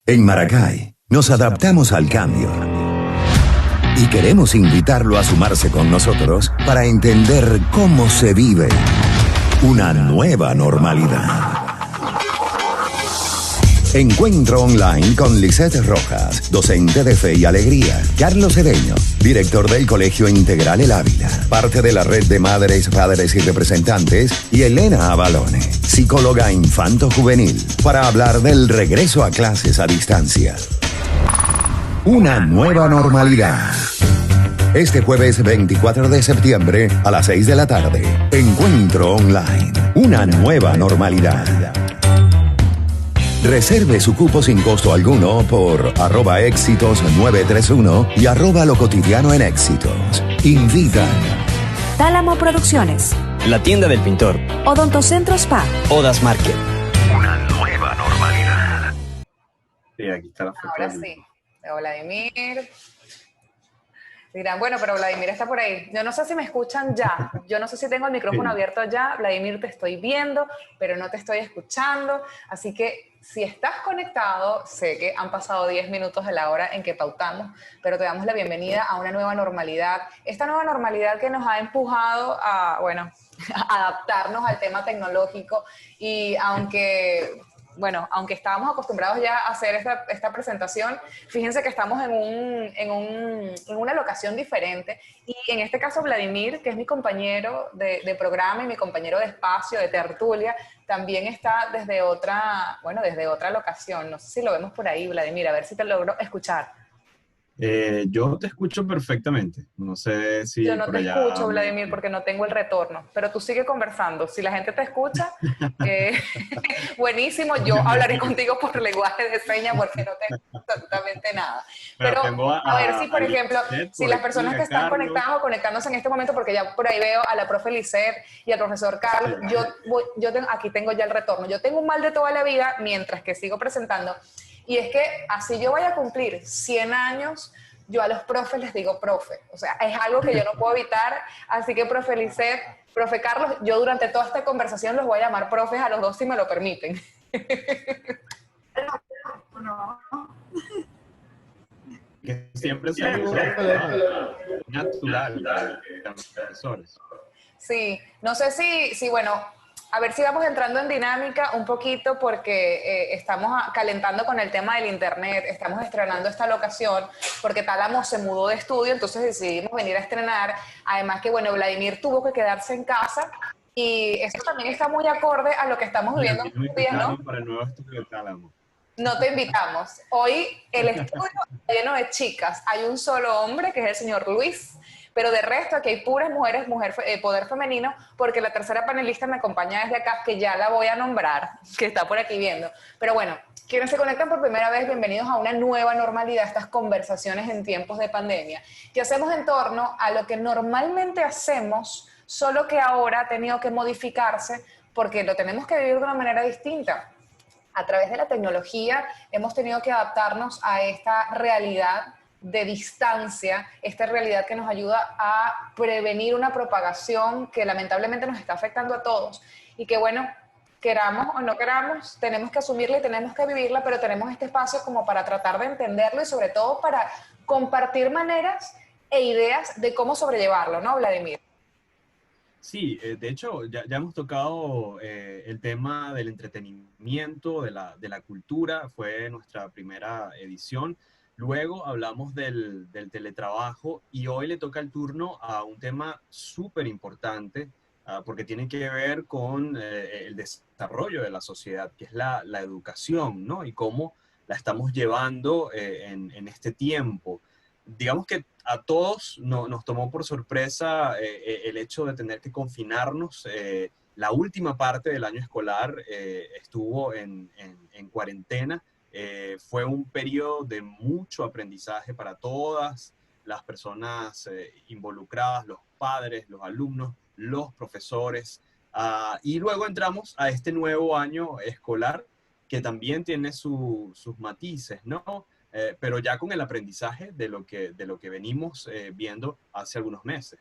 En Maracay, nos adaptamos al cambio y queremos invitarlo a sumarse con nosotros para entender cómo se vive una nueva normalidad. Encuentro online con Lisette Rojas, docente de Fe y Alegría, Carlos Cedeño, director del Colegio Integral El Ávila, parte de la red de madres, padres y representantes, y Elena Avalone, psicóloga infanto-juvenil, para hablar del regreso a clases a distancia. Una nueva normalidad. Este jueves 24 de septiembre a las 6 de la tarde. Encuentro online. Una nueva normalidad. Reserve su cupo sin costo alguno por @éxitos931 y @locotidiano en éxitos. Invitan Tálamo Producciones, La Tienda del Pintor, Odontocentro Spa, Odas Market. una nueva normalidad. Sí, aquí está la foto. Ahora sí, de Vladimir. Dirán, bueno, pero Vladimir está por ahí. Yo no sé si me escuchan ya. Yo no sé si tengo el micrófono abierto ya. Vladimir, te estoy viendo, pero no te estoy escuchando. Así que si estás conectado, sé que han pasado 10 minutos de la hora en que pautamos, pero te damos la bienvenida a una nueva normalidad. Esta nueva normalidad que nos ha empujado a, bueno, a adaptarnos al tema tecnológico y aunque estábamos acostumbrados ya a hacer esta presentación, fíjense que estamos en una locación diferente. Y en este caso, Vladimir, que es mi compañero de programa y mi compañero de espacio, de tertulia, también está desde otra locación. No sé si lo vemos por ahí, Vladimir, a ver si te logro escuchar. Yo te escucho perfectamente. No sé si Yo no por te allá escucho, Vladimir, porque no tengo el retorno, pero tú sigue conversando. Si la gente te escucha, buenísimo, yo hablaré contigo por lenguaje de señas porque no tengo absolutamente nada. Pero a ver si, por ejemplo, si las personas que están conectadas o conectándose en este momento, porque ya por ahí veo a la profe Lisette y al profesor Carlos, aquí tengo ya el retorno. Yo tengo un mal de toda la vida mientras que sigo presentando. Y es que así yo voy a cumplir 100 años, yo a los profes les digo profe. O sea, es algo que yo no puedo evitar. Así que, profe Lisette, profe Carlos, yo durante toda esta conversación los voy a llamar profes a los dos si me lo permiten. No. Que siempre se natural de los profesores. Sí, no sé si bueno, a ver si vamos entrando en dinámica un poquito porque estamos calentando con el tema del internet, estamos estrenando esta locación porque Tálamo se mudó de estudio, entonces decidimos venir a estrenar, además que bueno, Vladimir tuvo que quedarse en casa y eso también está muy acorde a lo que estamos viviendo en estos días, ¿no? Para el nuevo estudio de Tálamo. No te invitamos. Hoy el estudio está lleno de chicas, hay un solo hombre que es el señor Luis, pero de resto aquí hay puras mujeres, poder femenino, porque la tercera panelista me acompaña desde acá, que ya la voy a nombrar, que está por aquí viendo. Pero bueno, quienes se conectan por primera vez, bienvenidos a una nueva normalidad, estas conversaciones en tiempos de pandemia, que hacemos en torno a lo que normalmente hacemos, solo que ahora ha tenido que modificarse, porque lo tenemos que vivir de una manera distinta. A través de la tecnología hemos tenido que adaptarnos a esta realidad de distancia, esta realidad que nos ayuda a prevenir una propagación que lamentablemente nos está afectando a todos y que bueno, queramos o no queramos, tenemos que asumirla y tenemos que vivirla, pero tenemos este espacio como para tratar de entenderlo y sobre todo para compartir maneras e ideas de cómo sobrellevarlo, ¿no, Vladimir? Sí, de hecho, ya hemos tocado el tema del entretenimiento, de la cultura, fue nuestra primera edición. Luego hablamos del teletrabajo y hoy le toca el turno a un tema súper importante porque tiene que ver con el desarrollo de la sociedad, que es la educación, ¿no? Y cómo la estamos llevando en este tiempo. Digamos que a todos nos tomó por sorpresa el hecho de tener que confinarnos. La última parte del año escolar estuvo en cuarentena. Fue un periodo de mucho aprendizaje para todas las personas involucradas, los padres, los alumnos, los profesores. Y luego entramos a este nuevo año escolar que también tiene sus matices, ¿no? Pero ya con el aprendizaje de lo que venimos viendo hace algunos meses.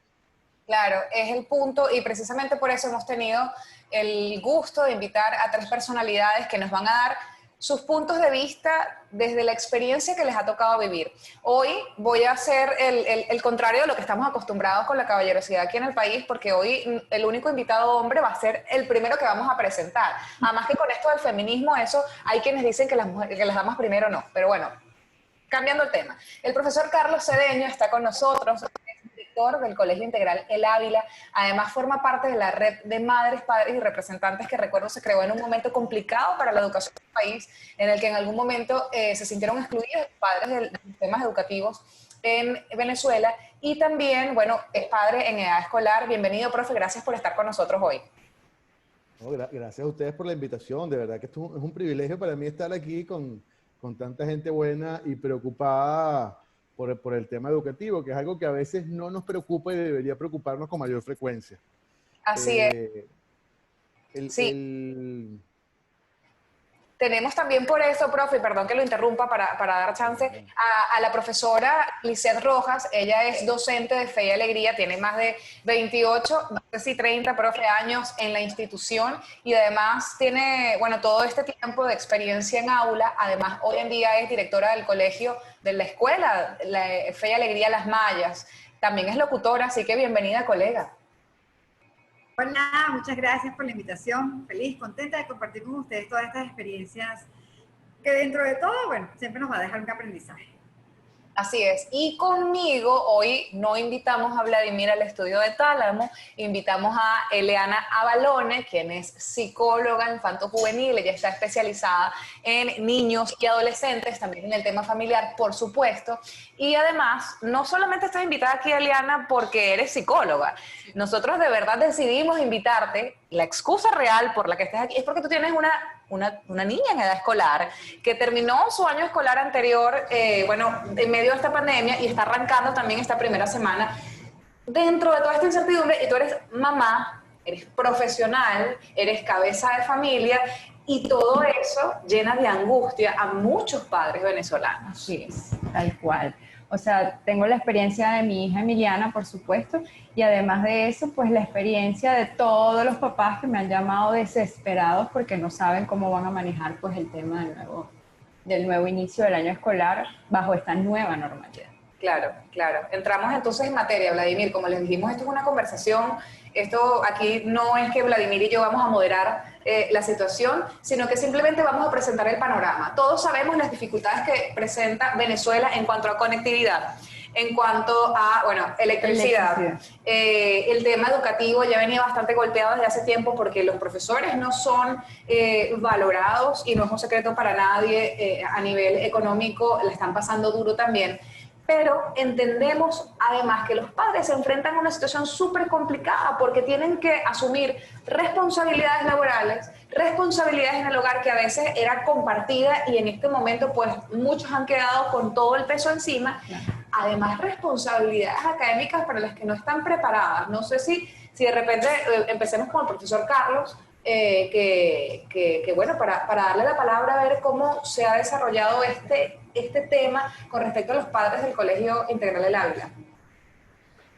Claro, es el punto y precisamente por eso hemos tenido el gusto de invitar a tres personalidades que nos van a dar sus puntos de vista desde la experiencia que les ha tocado vivir. Hoy voy a hacer el contrario de lo que estamos acostumbrados con la caballerosidad aquí en el país, porque hoy el único invitado hombre va a ser el primero que vamos a presentar. Además que con esto del feminismo, eso hay quienes dicen que que las damas primero no, pero bueno, cambiando el tema. El profesor Carlos Cedeño está con nosotros, es director del Colegio Integral El Ávila, además forma parte de la red de madres, padres y representantes que recuerdo se creó en un momento complicado para la educación del país, en el que en algún momento se sintieron excluidos los padres de los sistemas educativos en Venezuela, y también, bueno, es padre en edad escolar. Bienvenido, profe, gracias por estar con nosotros hoy. No, gracias a ustedes por la invitación, de verdad que esto es un privilegio para mí estar aquí con tanta gente buena y preocupada por el tema educativo, que es algo que a veces no nos preocupa y debería preocuparnos con mayor frecuencia. Así es. Sí. Tenemos también por eso, profe, perdón que lo interrumpa para dar chance, a la profesora Lisette Rojas. Ella es docente de Fe y Alegría, tiene más de 28, no sé si 30, profe, años en la institución, y además tiene, bueno, todo este tiempo de experiencia en aula. Además, hoy en día es directora del colegio, de la escuela, la Fe y Alegría Las Mayas. También es locutora, así que bienvenida, colega. Hola, muchas gracias por la invitación. Feliz, contenta de compartir con ustedes todas estas experiencias que dentro de todo, bueno, siempre nos va a dejar un aprendizaje. Así es. Y conmigo hoy no invitamos a Vladimir al estudio de Tálamo, invitamos a Eliana Avalone, quien es psicóloga infanto-juvenil. Ella está especializada en niños y adolescentes, también en el tema familiar, por supuesto. Y además, no solamente estás invitada aquí, Eliana, porque eres psicóloga. Nosotros de verdad decidimos invitarte. La excusa real por la que estás aquí es porque tú tienes una niña en edad escolar que terminó su año escolar anterior, bueno, en medio de esta pandemia, y está arrancando también esta primera semana dentro de toda esta incertidumbre. Y tú eres mamá, eres profesional, eres cabeza de familia, y todo eso llena de angustia a muchos padres venezolanos. Así es, tal cual. O sea, tengo la experiencia de mi hija Emiliana, por supuesto, y además de eso, pues la experiencia de todos los papás que me han llamado desesperados porque no saben cómo van a manejar pues el tema del nuevo inicio del año escolar bajo esta nueva normalidad. Claro, claro. Entramos entonces en materia, Vladimir. Como les dijimos, esto es una conversación. Esto aquí no es que Vladimir y yo vamos a moderar la situación, sino que simplemente vamos a presentar el panorama. Todos sabemos las dificultades que presenta Venezuela en cuanto a conectividad, en cuanto a, bueno, electricidad. El tema educativo ya venía bastante golpeado desde hace tiempo porque los profesores no son valorados, y no es un secreto para nadie, a nivel económico la están pasando duro también. Pero entendemos además que los padres se enfrentan a una situación súper complicada porque tienen que asumir responsabilidades laborales, responsabilidades en el hogar que a veces era compartida, y en este momento pues muchos han quedado con todo el peso encima. Además, responsabilidades académicas para las que no están preparadas. No sé si de repente empecemos con el profesor Carlos, bueno, para darle la palabra, a ver cómo se ha desarrollado este tema con respecto a los padres del Colegio Integral El Ávila.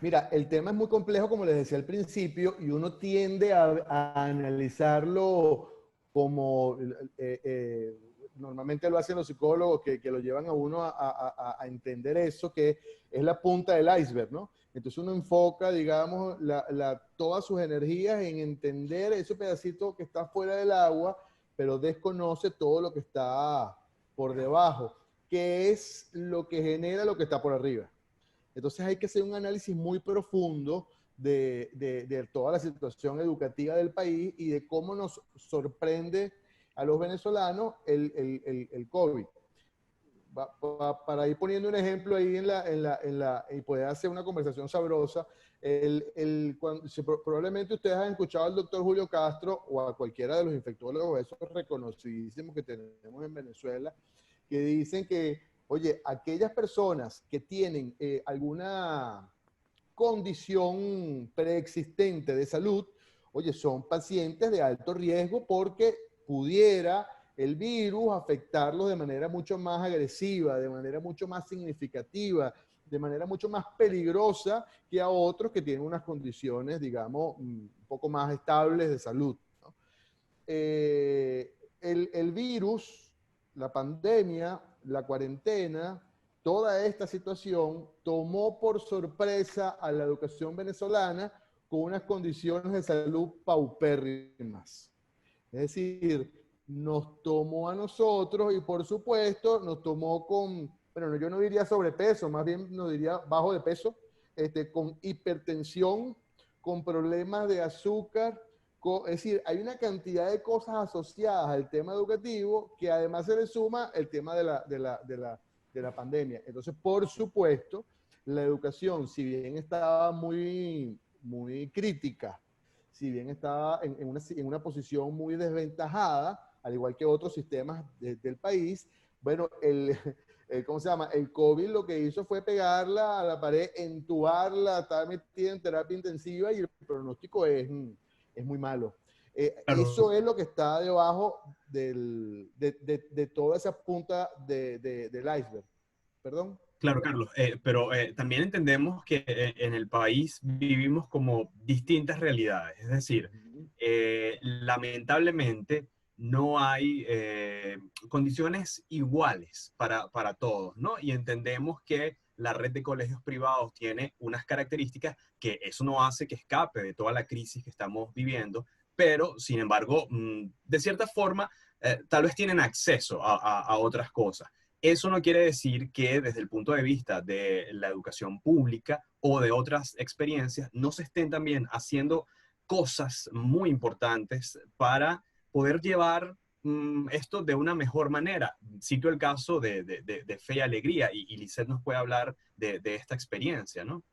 Mira, el tema es muy complejo, como les decía al principio, y uno tiende a analizarlo como normalmente lo hacen los psicólogos, que lo llevan a uno a entender eso, que es la punta del iceberg, ¿no? Entonces uno enfoca, digamos, todas sus energías en entender ese pedacito que está fuera del agua, pero desconoce todo lo que está por debajo, que es lo que genera lo que está por arriba. Entonces hay que hacer un análisis muy profundo de toda la situación educativa del país y de cómo nos sorprende a los venezolanos el COVID. Para ir poniendo un ejemplo ahí y poder hacer una conversación sabrosa, probablemente ustedes han escuchado al doctor Julio Castro o a cualquiera de los infectólogos, esos reconocidísimos que tenemos en Venezuela, que dicen que, oye, aquellas personas que tienen alguna condición preexistente de salud, oye, son pacientes de alto riesgo porque pudiera el virus afectarlos de manera mucho más agresiva, de manera mucho más significativa, de manera mucho más peligrosa que a otros que tienen unas condiciones, digamos, un poco más estables de salud, ¿no? El virus la pandemia, la cuarentena, toda esta situación tomó por sorpresa a la educación venezolana con unas condiciones de salud paupérrimas. Es decir, nos tomó a nosotros y por supuesto nos tomó con, bueno, yo no diría sobrepeso, más bien no diría bajo de peso, con hipertensión, con problemas de azúcar, es decir, hay una cantidad de cosas asociadas al tema educativo que además se le suma el tema de la pandemia. Entonces, por supuesto, la educación, si bien estaba muy crítica, si bien estaba en una posición muy desventajada, al igual que otros sistemas del país, bueno, ¿cómo se llama? El COVID lo que hizo fue pegarla a la pared, entubarla, estar metida en terapia intensiva y el pronóstico es muy malo. Claro. Eso es lo que está debajo de toda esa punta del iceberg. ¿Perdón? Claro, Carlos, pero también entendemos que en el país vivimos como distintas realidades. Es decir, lamentablemente no hay condiciones iguales para todos, ¿no? Y entendemos que la red de colegios privados tiene unas características que eso no hace que escape de toda la crisis que estamos viviendo, pero sin embargo, de cierta forma, tal vez tienen acceso a otras cosas. Eso no quiere decir que desde el punto de vista de la educación pública o de otras experiencias no se estén también haciendo cosas muy importantes para poder llevar esto de una mejor manera. Cito el caso de Fe y Alegría y Lisette nos puede hablar de esta experiencia, ¿no?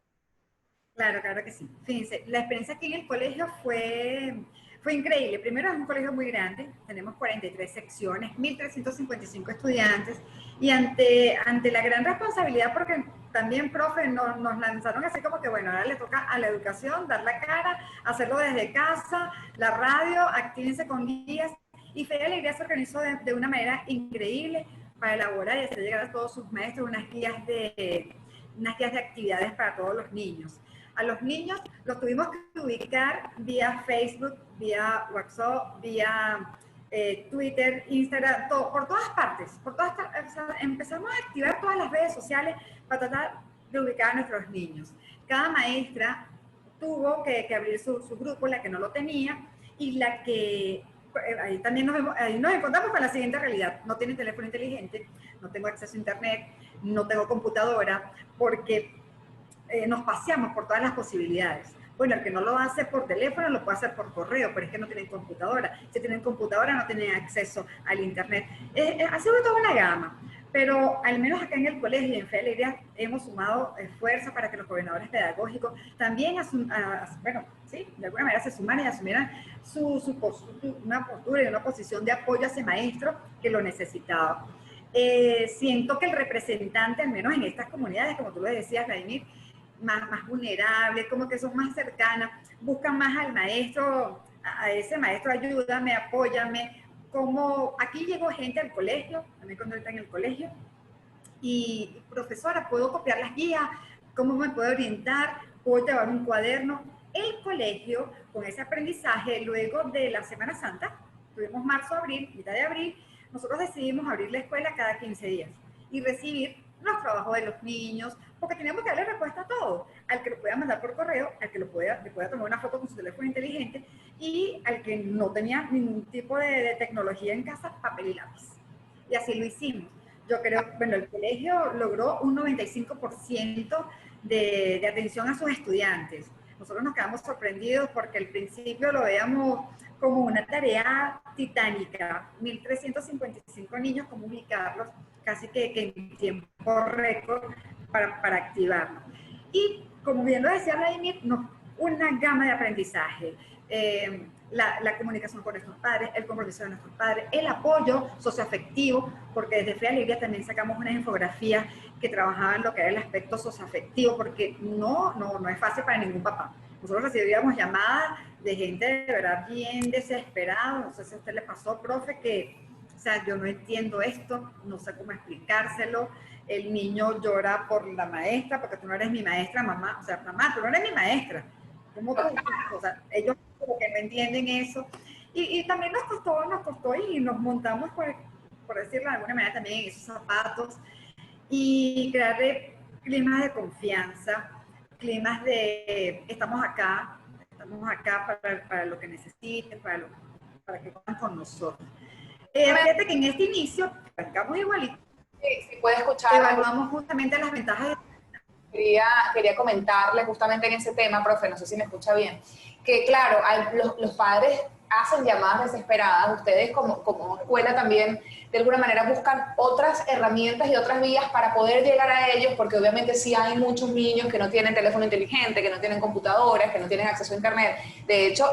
Claro, claro que sí. Fíjense, la experiencia aquí en el colegio fue increíble. Primero es un colegio muy grande, tenemos 43 secciones, 1.355 estudiantes y ante la gran responsabilidad, porque también, profe, nos lanzaron así como que, bueno, ahora le toca a la educación dar la cara, hacerlo desde casa, la radio, actívense con guías. Y Fe y Alegría se organizó de una manera increíble para elaborar y hacer llegar a todos sus maestros unas guías de actividades para todos los niños. A los niños los tuvimos que ubicar vía Facebook, vía WhatsApp, vía Twitter, Instagram, por todas partes. O sea, empezamos a activar todas las redes sociales para tratar de ubicar a nuestros niños. Cada maestra tuvo que abrir su grupo, la que no lo tenía, y la que... Ahí también nos encontramos con la siguiente realidad. No tienen teléfono inteligente, no tengo acceso a internet, no tengo computadora, porque nos paseamos por todas las posibilidades. Bueno, el que no lo hace por teléfono lo puede hacer por correo, pero es que no tienen computadora. Si tienen computadora no tienen acceso al internet. Ha sido toda una gama, pero al menos acá en el colegio y en Fe y Alegría hemos sumado fuerza para que los coordinadores pedagógicos también, bueno, sí, de alguna manera se sumaran y asumieran una postura y una posición de apoyo a ese maestro que lo necesitaba. Siento que el representante, al menos en estas comunidades, como tú lo decías, Vladimir, más vulnerables, como que son más cercanas, buscan más al maestro, a ese maestro, ayúdame, apóyame. Como aquí llegó gente al colegio, también cuando está en el colegio, y profesora, ¿puedo copiar las guías? ¿Cómo me puedo orientar? ¿Puedo llevar un cuaderno? El colegio, con ese aprendizaje, luego de la Semana Santa, tuvimos marzo, abril, mitad de abril, nosotros decidimos abrir la escuela cada 15 días y recibir los trabajos de los niños, porque teníamos que darle respuesta a todo, al que lo pueda mandar por correo, al que le pueda tomar una foto con su teléfono inteligente y al que no tenía ningún tipo de tecnología en casa, papel y lápiz. Y así lo hicimos. Yo creo, bueno, el colegio logró un 95% de atención a sus estudiantes. Nosotros nos quedamos sorprendidos porque al principio lo veíamos como una tarea titánica, 1.355 niños, cómo ubicarlos casi que en tiempo récord para activarlos. Y como bien lo decía Vladimir, una gama de aprendizaje, la comunicación con nuestros padres, el compromiso de nuestros padres, el apoyo socioafectivo, porque desde Fe y Alegría también sacamos unas infografías que trabajaban lo que era el aspecto socioafectivo, porque no es fácil para ningún papá. Nosotros recibíamos llamadas de gente de verdad bien desesperada. No sé si a usted le pasó, profe, que, o sea, yo no entiendo esto, no sé cómo explicárselo. El niño llora por la maestra, porque tú no eres mi maestra, mamá. O sea, mamá, tú no eres mi maestra. ¿Cómo tú? O sea, ellos como que no entienden eso. Y también nos costó y nos montamos por decirlo de alguna manera, también en esos zapatos y crear climas de confianza, climas de estamos acá para lo que necesiten, para que cuenten con nosotros. Fíjate que en este inicio, arrancamos igualito. Sí, puede escuchar. Evaluamos justamente las ventajas. Quería comentarle justamente en ese tema, profe, no sé si me escucha bien, que claro, los padres hacen llamadas desesperadas, ustedes como escuela también de alguna manera buscan otras herramientas y otras vías para poder llegar a ellos, porque obviamente sí hay muchos niños que no tienen teléfono inteligente, que no tienen computadoras, que no tienen acceso a internet. De hecho,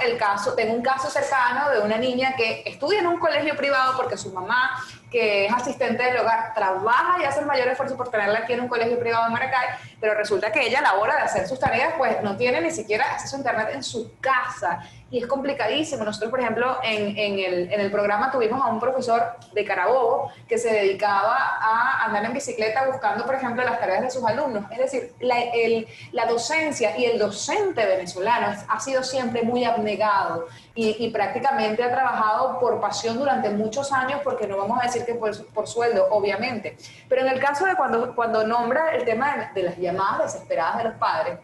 tengo un caso cercano de una niña que estudia en un colegio privado porque su mamá, que es asistente del hogar, trabaja y hace el mayor esfuerzo por tenerla aquí en un colegio privado en Maracay, pero resulta que ella a la hora de hacer sus tareas pues no tiene ni siquiera acceso a internet en su casa y es complicadísimo. Nosotros, por ejemplo, en el programa tuvimos a un profesor de Carabobo que se dedicaba a andar en bicicleta buscando, por ejemplo, las tareas de sus alumnos. Es decir, la docencia y el docente venezolano ha sido siempre muy abnegado y prácticamente ha trabajado por pasión durante muchos años, porque no vamos a decir que por sueldo, obviamente. Pero en el caso de cuando nombra el tema de las llamadas desesperadas de los padres,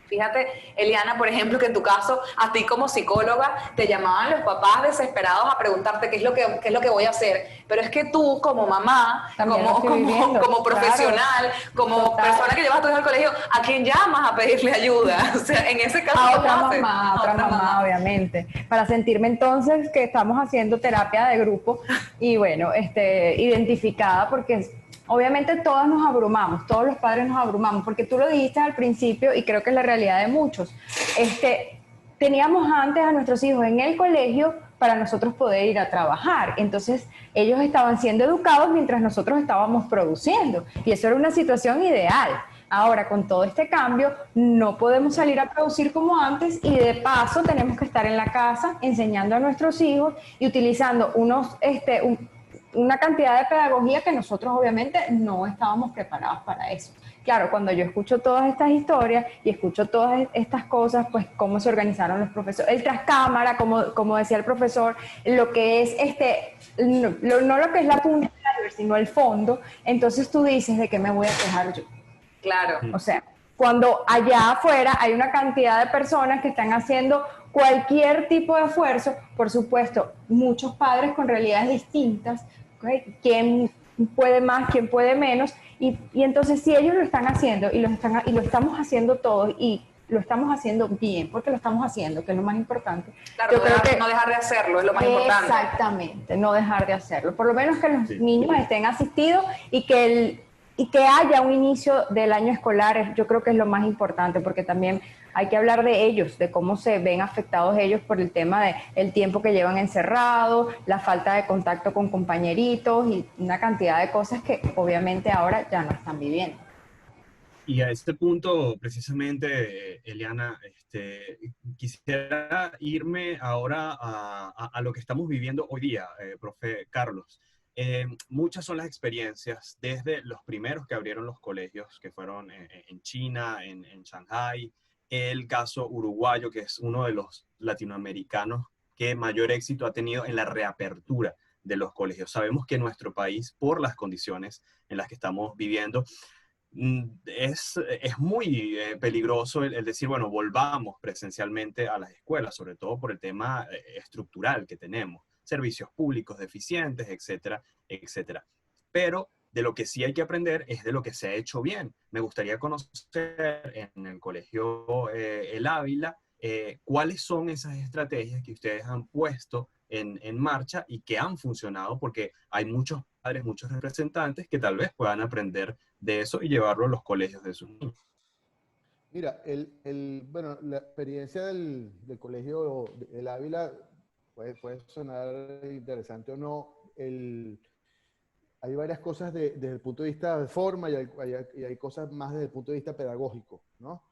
fíjate, Eliana, por ejemplo, que en tu caso, a ti como psicóloga, te llamaban los papás desesperados a preguntarte qué es lo que voy a hacer. Pero es que tú, como mamá, como profesional, claro, como total, persona que llevas a tu hijo al colegio, ¿a quién llamas a pedirle ayuda? O sea, en ese caso, a ¿cómo otra haces? mamá, a otra mamá, obviamente, para sentirme entonces que estamos haciendo terapia de grupo y bueno, identificada, porque obviamente todas nos abrumamos, todos los padres nos abrumamos, porque tú lo dijiste al principio y creo que es la realidad de muchos. Teníamos antes a nuestros hijos en el colegio para nosotros poder ir a trabajar, entonces ellos estaban siendo educados mientras nosotros estábamos produciendo y eso era una situación ideal. Ahora, con todo este cambio, no podemos salir a producir como antes y de paso tenemos que estar en la casa enseñando a nuestros hijos y utilizando una cantidad de pedagogía que nosotros obviamente no estábamos preparados para eso. Claro, cuando yo escucho todas estas historias y escucho todas estas cosas, pues cómo se organizaron los profesores, el tras cámara, como decía el profesor, lo que es no lo que es la punta del iceberg, sino el fondo, entonces tú dices, ¿de qué me voy a quejar yo? Claro. O sea, cuando allá afuera hay una cantidad de personas que están haciendo cualquier tipo de esfuerzo, por supuesto, muchos padres con realidades distintas, ¿okay? ¿Quién puede más, quién puede menos? Y entonces si ellos lo están haciendo y lo estamos haciendo todos y lo estamos haciendo bien, porque lo estamos haciendo, que es lo más importante. Claro, no dejar de hacerlo es lo más importante. Exactamente, no dejar de hacerlo. Por lo menos que los niños estén asistidos y que haya un inicio del año escolar, yo creo que es lo más importante, porque también hay que hablar de ellos, de cómo se ven afectados ellos por el tema del tiempo que llevan encerrados, la falta de contacto con compañeritos y una cantidad de cosas que obviamente ahora ya no están viviendo. Y a este punto, precisamente, Eliana, quisiera irme ahora a lo que estamos viviendo hoy día, profe Carlos. Muchas son las experiencias, desde los primeros que abrieron los colegios, que fueron en China, en Shanghái, el caso uruguayo, que es uno de los latinoamericanos que mayor éxito ha tenido en la reapertura de los colegios. Sabemos que nuestro país, por las condiciones en las que estamos viviendo, es muy peligroso el decir, bueno, volvamos presencialmente a las escuelas, sobre todo por el tema estructural que tenemos, servicios públicos deficientes, etcétera, etcétera. Pero de lo que sí hay que aprender es de lo que se ha hecho bien. Me gustaría conocer en el colegio El Ávila cuáles son esas estrategias que ustedes han puesto en marcha y que han funcionado, porque hay muchos padres, muchos representantes que tal vez puedan aprender de eso y llevarlo a los colegios de sus niños. Mira, bueno, la experiencia del colegio El Ávila puede sonar interesante o no. Hay varias cosas desde el punto de vista de forma y hay cosas más desde el punto de vista pedagógico, ¿no?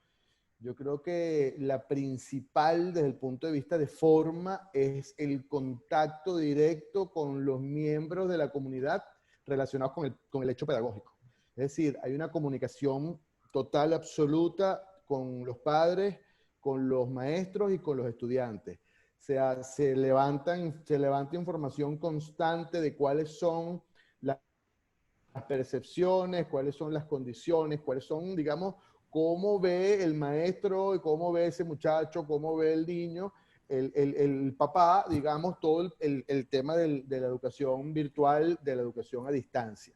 Yo creo que la principal desde el punto de vista de forma es el contacto directo con los miembros de la comunidad relacionados con el hecho pedagógico. Es decir, hay una comunicación total, absoluta con los padres, con los maestros y con los estudiantes. O sea, se levanta información constante de cuáles son percepciones, cuáles son las condiciones, cuáles son, digamos, cómo ve el maestro y cómo ve ese muchacho, cómo ve el niño, el papá, digamos, todo el tema de la educación virtual, de la educación a distancia.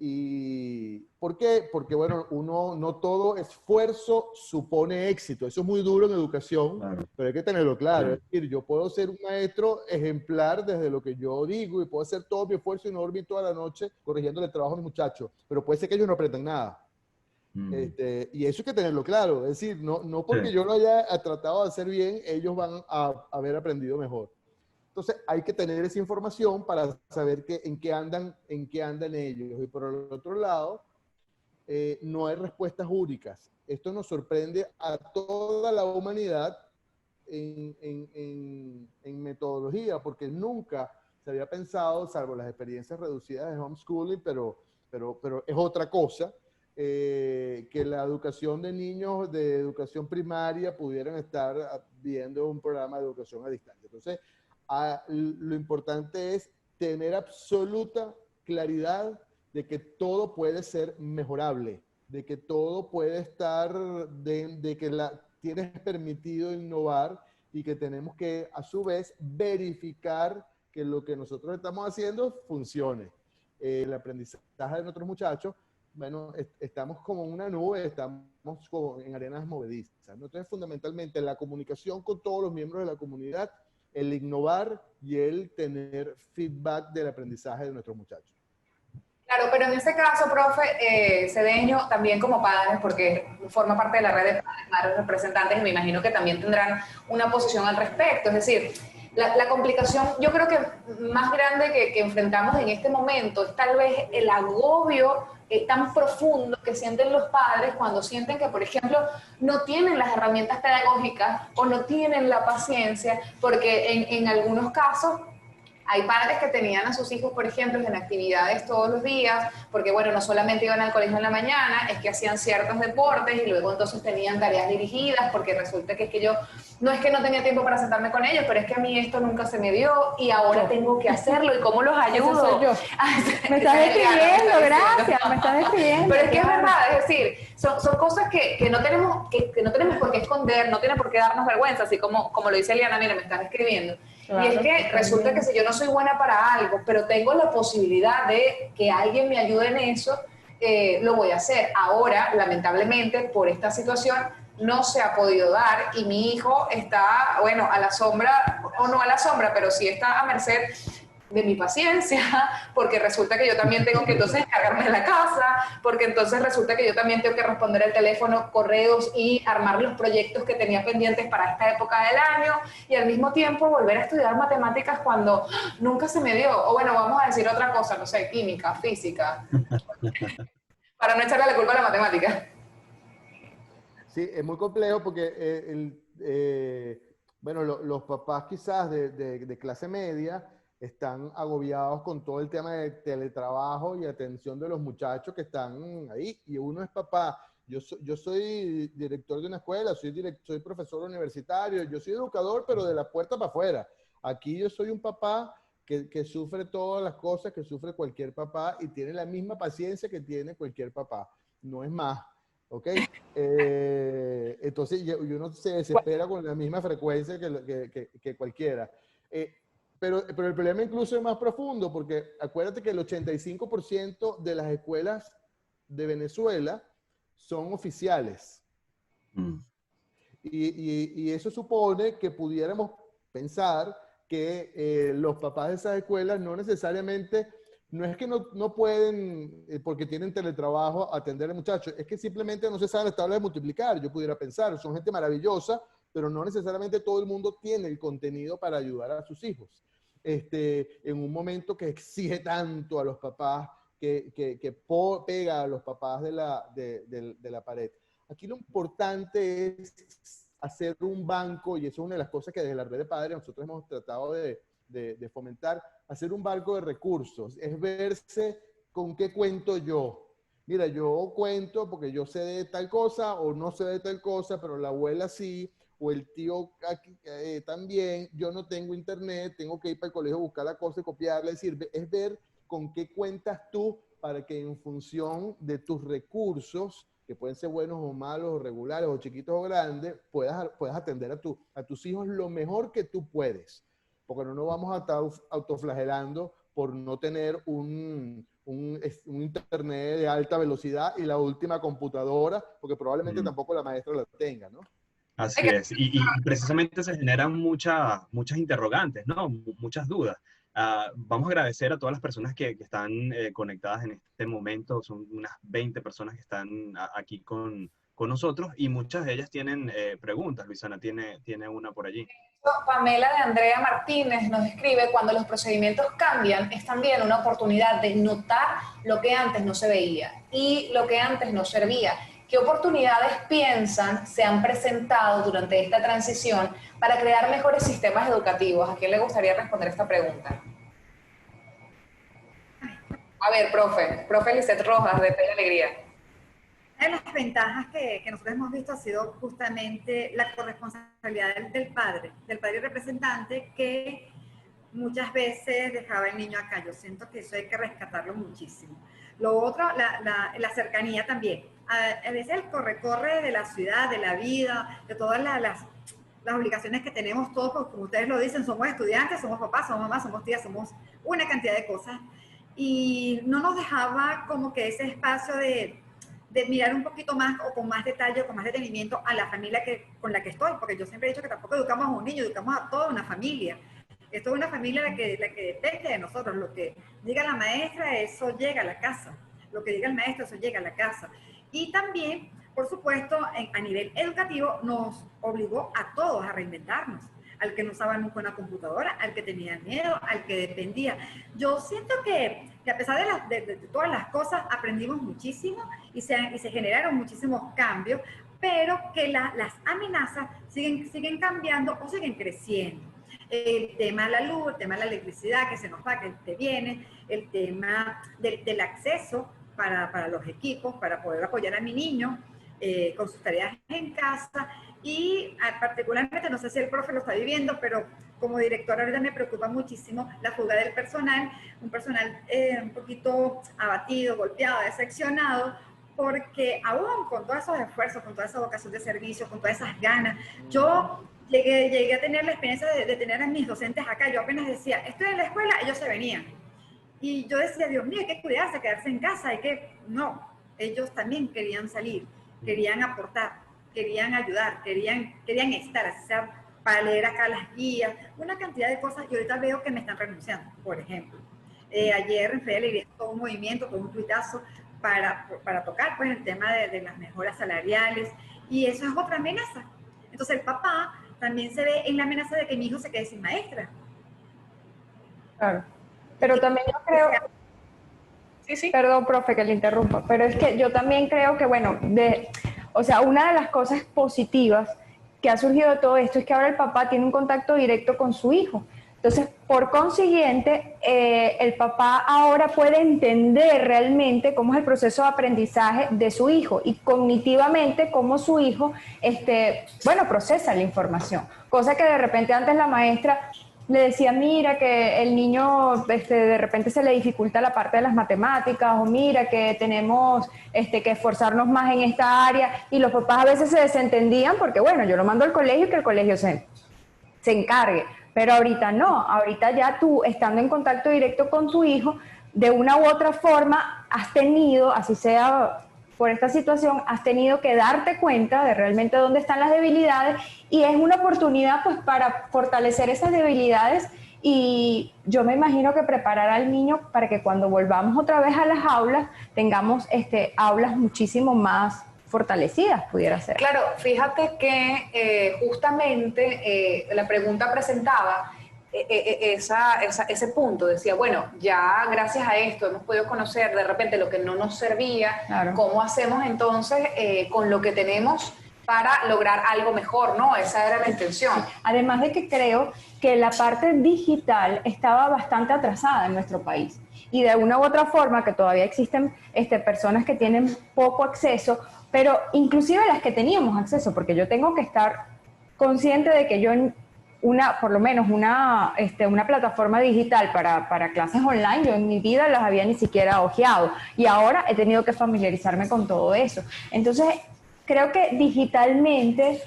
¿Y por qué? Porque, bueno, no todo esfuerzo supone éxito. Eso es muy duro en educación, claro, pero hay que tenerlo claro. Es decir, yo puedo ser un maestro ejemplar desde lo que yo digo y puedo hacer todo mi esfuerzo y no dormir toda la noche corrigiendo el trabajo a mis muchachos, pero puede ser que ellos no aprendan nada. Y eso hay que tenerlo claro. Es decir, no porque yo lo haya tratado de hacer bien, ellos van a haber aprendido mejor. Entonces hay que tener esa información para saber en qué andan ellos. Y por el otro lado, no hay respuestas únicas. Esto nos sorprende a toda la humanidad en metodología, porque nunca se había pensado, salvo las experiencias reducidas de homeschooling, pero es otra cosa, que la educación de niños de educación primaria pudieran estar viendo un programa de educación a distancia. Entonces, lo importante es tener absoluta claridad de que todo puede ser mejorable, de que todo puede estar, de que tienes permitido innovar y que tenemos que, a su vez, verificar que lo que nosotros estamos haciendo funcione. El aprendizaje de nuestros muchachos, bueno, estamos como en una nube, estamos como en arenas movedizas, ¿no? Entonces, fundamentalmente, la comunicación con todos los miembros de la comunidad, el innovar y el tener feedback del aprendizaje de nuestros muchachos. Claro, pero en ese caso, profe, Cedeño, también como padres, porque forma parte de la red de padres, madres representantes, y me imagino que también tendrán una posición al respecto. Es decir, la complicación, yo creo que más grande que enfrentamos en este momento es tal vez el agobio tan profundo que sienten los padres cuando sienten que, por ejemplo, no tienen las herramientas pedagógicas o no tienen la paciencia, porque en algunos casos hay padres que tenían a sus hijos, por ejemplo, en actividades todos los días, porque, bueno, no solamente iban al colegio en la mañana, es que hacían ciertos deportes y luego entonces tenían tareas dirigidas, porque resulta que es que yo, no es que no tenía tiempo para sentarme con ellos, pero es que a mí esto nunca se me dio y ahora tengo que hacerlo. ¿Y cómo los ayudo? Eso soy yo. Me estás describiendo, gracias, me estás describiendo. Pero es que es verdad, es decir, son cosas que no tenemos por qué esconder, no tiene por qué darnos vergüenza, así como lo dice Eliana, mira, me están escribiendo. Claro, y es que resulta que si yo no soy buena para algo, pero tengo la posibilidad de que alguien me ayude en eso, lo voy a hacer. Ahora, lamentablemente, por esta situación, no se ha podido dar y mi hijo está, bueno, a la sombra, o no a la sombra, pero sí está a merced de mi paciencia, porque resulta que yo también tengo que entonces encargarme de la casa, porque entonces resulta que yo también tengo que responder el teléfono, correos y armar los proyectos que tenía pendientes para esta época del año y al mismo tiempo volver a estudiar matemáticas cuando nunca se me dio, o bueno, vamos a decir otra cosa, no sé, química, física, para no echarle la culpa a la matemática. Sí, es muy complejo porque bueno, los papás quizás de clase media están agobiados con todo el tema de teletrabajo y atención de los muchachos que están ahí. Y uno es papá. Yo soy director de una escuela, soy profesor universitario, yo soy educador, pero de la puerta para afuera. Aquí yo soy un papá que sufre todas las cosas que sufre cualquier papá y tiene la misma paciencia que tiene cualquier papá. No es más. ¿Ok? Entonces uno se desespera con la misma frecuencia que cualquiera. Pero el problema incluso es más profundo, porque acuérdate que el 85% de las escuelas de Venezuela son oficiales. Y eso supone que pudiéramos pensar que los papás de esas escuelas no necesariamente, no es que no pueden, porque tienen teletrabajo, atender al muchacho, es que simplemente no se sabe las tablas de multiplicar, yo pudiera pensar, son gente maravillosa, pero no necesariamente todo el mundo tiene el contenido para ayudar a sus hijos. En un momento que exige tanto a los papás, que pega a los papás de la pared. Aquí lo importante es hacer un banco, y eso es una de las cosas que desde la red de padres nosotros hemos tratado de fomentar, hacer un banco de recursos, es verse con qué cuento yo. Mira, yo cuento porque yo sé de tal cosa o no sé de tal cosa, pero la abuela sí, o el tío aquí, también, yo no tengo internet, tengo que ir para el colegio a buscar la cosa y copiarla, es decir, es ver con qué cuentas tú para que en función de tus recursos, que pueden ser buenos o malos, o regulares, o chiquitos o grandes, puedas atender a tus hijos lo mejor que tú puedes. Porque no nos vamos a estar autoflagelando por no tener un internet de alta velocidad y la última computadora, porque probablemente tampoco la maestra la tenga, ¿no? Así es, y precisamente se generan muchas interrogantes, ¿no? Muchas dudas. Vamos a agradecer a todas las personas que están conectadas en este momento. Son unas 20 personas que están aquí con nosotros y muchas de ellas tienen preguntas. Luisana tiene una por allí. Pamela de Andrea Martínez nos escribe: cuando los procedimientos cambian, es también una oportunidad de notar lo que antes no se veía y lo que antes no servía. ¿Qué oportunidades piensan se han presentado durante esta transición para crear mejores sistemas educativos? ¿A quién le gustaría responder esta pregunta? A ver, profe Lisette Rojas, de Fe y Alegría. Una de las ventajas que nosotros hemos visto ha sido justamente la corresponsabilidad del padre representante, que muchas veces dejaba el niño acá. Yo siento que eso hay que rescatarlo muchísimo. Lo otro, la cercanía también. A veces el corre-corre de la ciudad, de la vida, de todas las obligaciones que tenemos todos, porque como ustedes lo dicen, somos estudiantes, somos papás, somos mamás, somos tías, somos una cantidad de cosas. Y no nos dejaba como que ese espacio de mirar un poquito más o con más detalle o con más detenimiento a la familia con la que estoy, porque yo siempre he dicho que tampoco educamos a un niño, educamos a toda una familia. Es toda una familia la que depende de nosotros. Lo que diga la maestra, eso llega a la casa. Lo que diga el maestro, eso llega a la casa. Y también, por supuesto, a nivel educativo nos obligó a todos a reinventarnos. Al que no usaba nunca una computadora, al que tenía miedo, al que dependía. Yo siento que a pesar de todas las cosas, aprendimos muchísimo y se generaron muchísimos cambios, pero que las amenazas siguen cambiando o siguen creciendo. El tema de la luz, el tema de la electricidad que se nos va, que te viene, el tema del acceso para los equipos, para poder apoyar a mi niño con sus tareas en casa. Y particularmente, no sé si el profe lo está viviendo, pero como directora ahorita me preocupa muchísimo la fuga del personal, un personal un poquito abatido, golpeado, decepcionado, porque aún con todos esos esfuerzos, con toda esa vocación de servicio, con todas esas ganas, yo llegué a tener la experiencia de tener a mis docentes acá. Yo apenas decía, estoy en la escuela, ellos se venían. Y yo decía, Dios mío, hay que cuidarse, quedarse en casa, No, ellos también querían salir, querían aportar, querían ayudar, querían estar, así sea, para leer acá las guías, una cantidad de cosas, y ahorita veo que me están renunciando, por ejemplo. Ayer en Fe y Alegría todo un movimiento, todo un tuitazo para tocar pues, el tema de las mejoras salariales, y eso es otra amenaza. Entonces el papá también se ve en la amenaza de que mi hijo se quede sin maestra. Claro, pero también yo creo... Sí. Perdón, profe, que le interrumpa, pero es que yo también creo que, bueno, o sea, una de las cosas positivas que ha surgido de todo esto es que ahora el papá tiene un contacto directo con su hijo. Entonces, por consiguiente, el papá ahora puede entender realmente cómo es el proceso de aprendizaje de su hijo y cognitivamente cómo su hijo, procesa la información. Cosa que de repente antes la maestra le decía, mira que el niño de repente se le dificulta la parte de las matemáticas, o mira que tenemos que esforzarnos más en esta área, y los papás a veces se desentendían porque, bueno, yo lo mando al colegio y que el colegio se encargue. Pero ahorita no, ahorita ya tú, estando en contacto directo con tu hijo, de una u otra forma has tenido, así sea por esta situación, has tenido que darte cuenta de realmente dónde están las debilidades, y es una oportunidad pues para fortalecer esas debilidades, y yo me imagino que preparar al niño para que cuando volvamos otra vez a las aulas, tengamos aulas muchísimo más fortalecidas, pudiera ser. Claro, fíjate que justamente la pregunta presentaba ese punto, decía, bueno, ya gracias a esto hemos podido conocer de repente lo que no nos servía, claro. ¿Cómo hacemos entonces con lo que tenemos para lograr algo mejor, ¿no? Esa era la intención. Además de que creo que la parte digital estaba bastante atrasada en nuestro país, y de una u otra forma que todavía existen personas que tienen poco acceso, pero inclusive las que teníamos acceso, porque yo tengo que estar consciente de que yo por lo menos una plataforma digital para clases online, yo en mi vida las había ni siquiera ojeado y ahora he tenido que familiarizarme con todo eso. Entonces, creo que digitalmente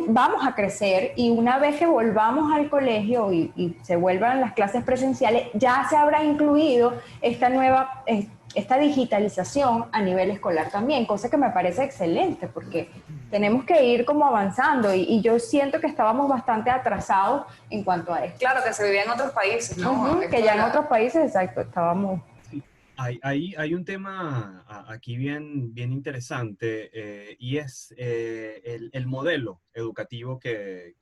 vamos a crecer y una vez que volvamos al colegio y se vuelvan las clases presenciales, ya se habrá incluido esta digitalización a nivel escolar también, cosa que me parece excelente porque tenemos que ir como avanzando y yo siento que estábamos bastante atrasados en cuanto a esto. Claro, que se vivía en otros países, ¿no? Que ya en otros países, exacto, estábamos... Hay un tema aquí bien interesante y es el modelo educativo que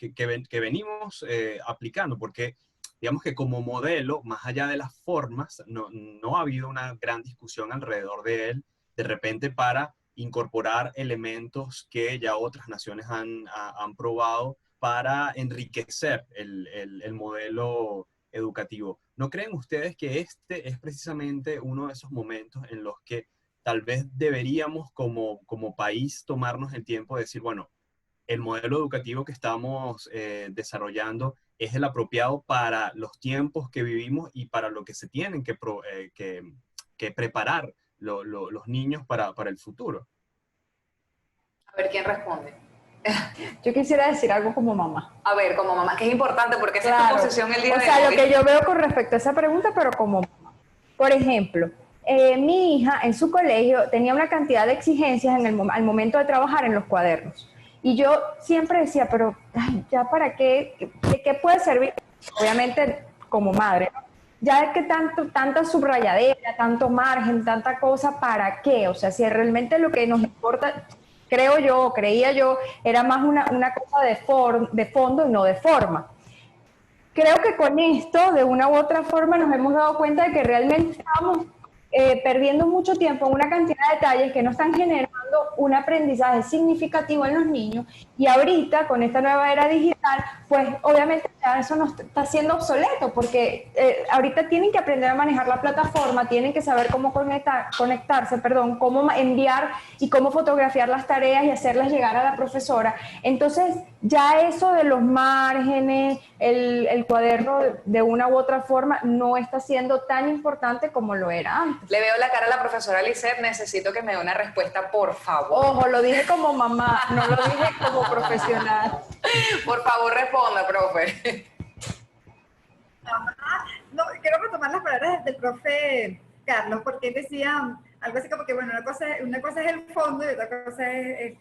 venimos aplicando, porque digamos que como modelo, más allá de las formas, no ha habido una gran discusión alrededor de él, de repente para incorporar elementos que ya otras naciones han probado para enriquecer el modelo educativo. ¿No creen ustedes que este es precisamente uno de esos momentos en los que tal vez deberíamos como país tomarnos el tiempo de decir, bueno, el modelo educativo que estamos desarrollando es el apropiado para los tiempos que vivimos y para lo que se tienen que preparar los niños para el futuro? A ver, ¿quién responde? Yo quisiera decir algo como mamá. A ver, como mamá, que es importante porque esa Claro. es tu posición el día de hoy. O sea, lo que yo veo con respecto a esa pregunta, pero como mamá. Por ejemplo, mi hija en su colegio tenía una cantidad de exigencias al momento de trabajar en los cuadernos. Y yo siempre decía, pero ay, ya para qué, ¿de qué puede servir? Obviamente como madre, ¿no? Ya es que tanta subrayadera, tanto margen, tanta cosa, ¿para qué? O sea, si realmente lo que nos importa, creía yo, era más una cosa de fondo y no de forma. Creo que con esto, de una u otra forma, nos hemos dado cuenta de que realmente estamos perdiendo mucho tiempo en una cantidad de detalles que no están generando un aprendizaje significativo en los niños, y ahorita con esta nueva era digital, pues obviamente ya eso nos está siendo obsoleto, porque ahorita tienen que aprender a manejar la plataforma, tienen que saber cómo conectarse, cómo enviar y cómo fotografiar las tareas y hacerlas llegar a la profesora. Entonces ya eso de los márgenes, el cuaderno de una u otra forma no está siendo tan importante como lo era antes. Le veo la cara a la profesora Lisette, necesito que me dé una respuesta, por favor. Ojo, lo dije como mamá, no lo dije como profesional. Por favor, responda, profe. No, quiero retomar las palabras del profe Carlos, porque él decía algo así como que, bueno, una cosa es el fondo y otra cosa es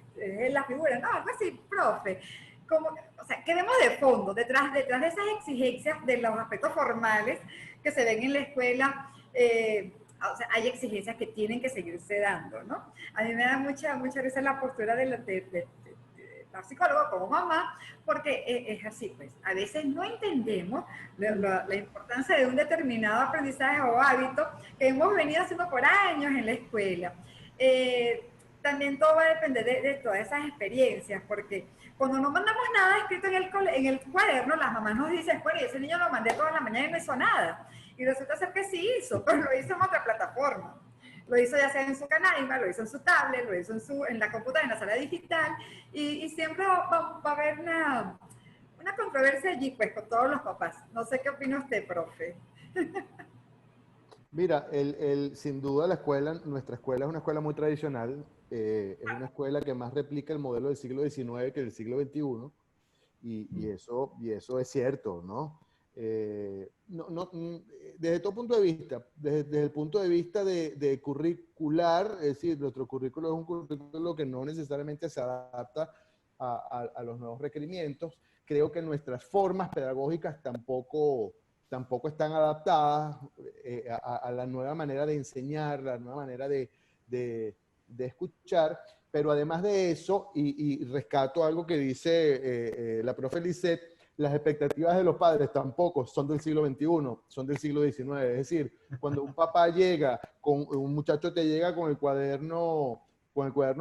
la figura, no, algo así, profe. O sea, ¿qué vemos de fondo? Detrás de esas exigencias de los aspectos formales que se ven en la escuela, o sea, hay exigencias que tienen que seguirse dando, ¿no? A mí me da mucha risa la postura de la psicóloga como mamá, porque es así, pues, a veces no entendemos la importancia de un determinado aprendizaje o hábito que hemos venido haciendo por años en la escuela. También todo va a depender de todas esas experiencias, porque cuando no mandamos nada escrito en el cuaderno, las mamás nos dicen, bueno, y ese niño lo mandé toda la mañana y no hizo nada. Y resulta ser que sí hizo, pero lo hizo en otra plataforma. Lo hizo ya sea en su Canaima, lo hizo en su tablet, lo hizo en la computadora, en la sala digital, y siempre va a haber una controversia allí, pues, con todos los papás. No sé qué opina usted, profe. Mira, sin duda nuestra escuela es una escuela muy tradicional, es una escuela que más replica el modelo del siglo XIX que del siglo XXI, y eso es cierto, ¿no? Desde todo punto de vista, desde el punto de vista de curricular, es decir, nuestro currículo es un currículo que no necesariamente se adapta a los nuevos requerimientos. Creo que nuestras formas pedagógicas tampoco están adaptadas a la nueva manera de enseñar, la nueva manera de escuchar, pero además de eso, y rescato algo que dice la profe Lisette, las expectativas de los padres tampoco son del siglo XXI, son del siglo XIX. Es decir, cuando un papá un muchacho te llega con el cuaderno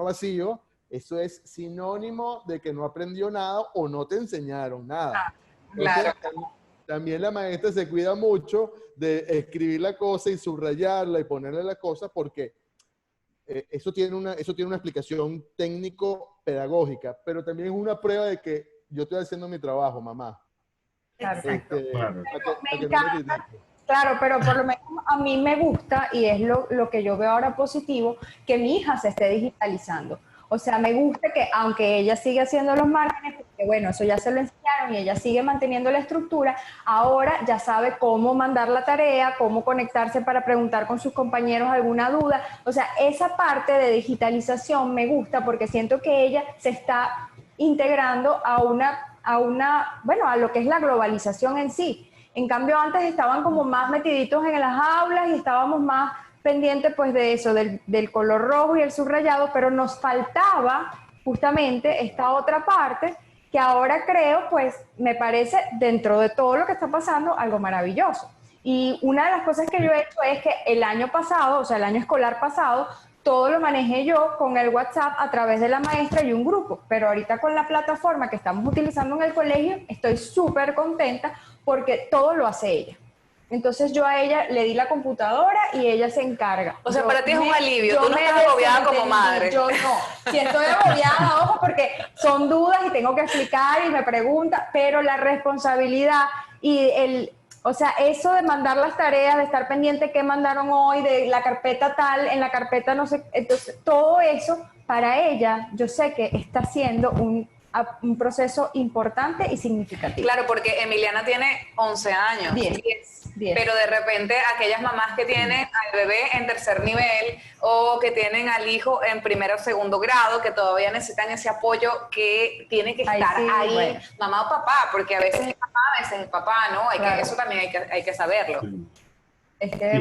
vacío, eso es sinónimo de que no aprendió nada o no te enseñaron nada. Claro. Entonces, también la maestra se cuida mucho de escribir la cosa y subrayarla y ponerle la cosa, porque eso tiene una explicación técnico-pedagógica, pero también es una prueba de que yo estoy haciendo mi trabajo, mamá. Claro. Claro. Para que no me critiquen. Claro, pero por lo menos a mí me gusta, y es lo que yo veo ahora positivo, que mi hija se esté digitalizando. O sea, me gusta que aunque ella sigue haciendo los márgenes, porque bueno, eso ya se lo enseñaron y ella sigue manteniendo la estructura, ahora ya sabe cómo mandar la tarea, cómo conectarse para preguntar con sus compañeros alguna duda. O sea, esa parte de digitalización me gusta porque siento que ella se está integrando bueno, a lo que es la globalización en sí. En cambio, antes estaban como más metiditos en las aulas y estábamos más pendientes pues de eso, del color rojo y el subrayado, pero nos faltaba justamente esta otra parte que ahora creo, pues me parece, dentro de todo lo que está pasando, algo maravilloso. Y una de las cosas que yo he hecho es que el año pasado, o sea, el año escolar pasado, todo lo manejé yo con el WhatsApp a través de la maestra y un grupo, pero ahorita con la plataforma que estamos utilizando en el colegio, estoy súper contenta porque todo lo hace ella. Entonces yo a ella le di la computadora y ella se encarga. O sea, para ti es un alivio, tú no estás agobiada como madre. Yo no, si estoy agobiada, ojo, porque son dudas y tengo que explicar y me pregunta, pero la responsabilidad y o sea, eso de mandar las tareas, de estar pendiente qué mandaron hoy, de la carpeta tal, en la carpeta no sé, entonces todo eso para ella yo sé que está siendo un proceso importante y significativo. Claro, porque Emiliana tiene 11 años. 10. Pero de repente aquellas mamás que tienen al bebé en tercer nivel o que tienen al hijo en primero o segundo grado, que todavía necesitan ese apoyo que tiene que estar ahí, bueno, mamá o papá, porque a veces es mamá, a veces es papá, ¿no? Claro. Eso también hay que saberlo. Sí.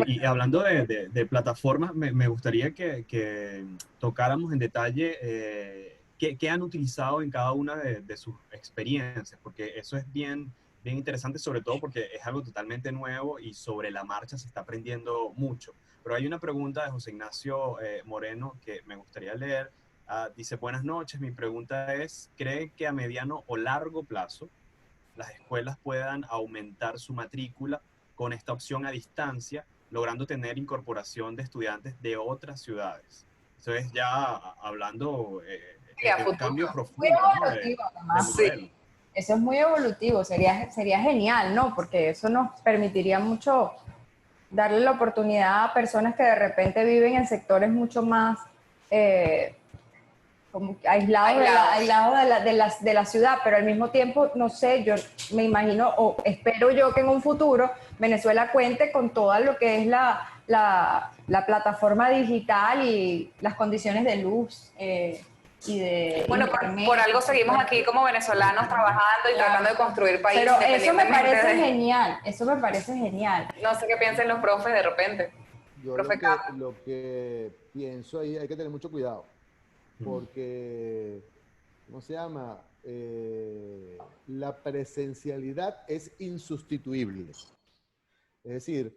Y hablando de plataformas, me gustaría que tocáramos en detalle qué han utilizado en cada una de sus experiencias, porque eso es bien interesante, sobre todo porque es algo totalmente nuevo y sobre la marcha se está aprendiendo mucho. Pero hay una pregunta de José Ignacio Moreno que me gustaría leer. Dice, buenas noches, mi pregunta es, ¿cree que a mediano o largo plazo las escuelas puedan aumentar su matrícula con esta opción a distancia, logrando tener incorporación de estudiantes de otras ciudades? Eso es ya hablando de un cambio profundo, ¿no? Sí. Eso es muy evolutivo, sería genial, ¿no? Porque eso nos permitiría mucho darle la oportunidad a personas que de repente viven en sectores mucho más como aislados de la ciudad, pero al mismo tiempo, no sé, yo me imagino o espero yo que en un futuro Venezuela cuente con todo lo que es la plataforma digital y las condiciones de luz, bueno, por algo seguimos aquí como venezolanos trabajando y tratando de construir país. Pero eso me parece genial, eso me parece genial. No sé qué piensen los profes de repente. Yo lo que pienso ahí, hay que tener mucho cuidado, porque, ¿cómo se llama? La presencialidad es insustituible. Es decir,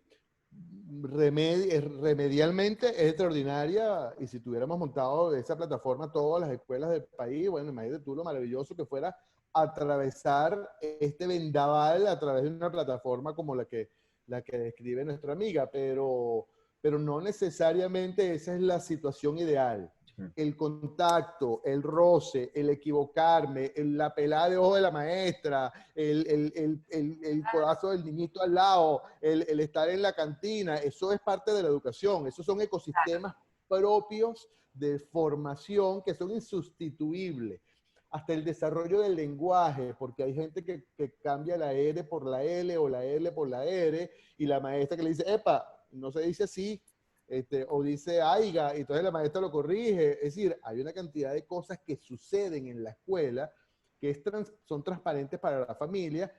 remedialmente es extraordinaria, y si tuviéramos montado esa plataforma todas las escuelas del país, bueno, imagínate tú lo maravilloso que fuera atravesar este vendaval a través de una plataforma como la que describe nuestra amiga, pero no necesariamente esa es la situación ideal. El contacto, el roce, el equivocarme, la pelada de ojo de la maestra, el codazo del niñito al lado, el estar en la cantina, eso es parte de la educación. Esos son ecosistemas propios de formación que son insustituibles. Hasta el desarrollo del lenguaje, porque hay gente que cambia la R por la L o la L por la R, y la maestra que le dice, epa, no se dice así, o dice aiga, y entonces la maestra lo corrige. Es decir, hay una cantidad de cosas que suceden en la escuela que son transparentes para la familia,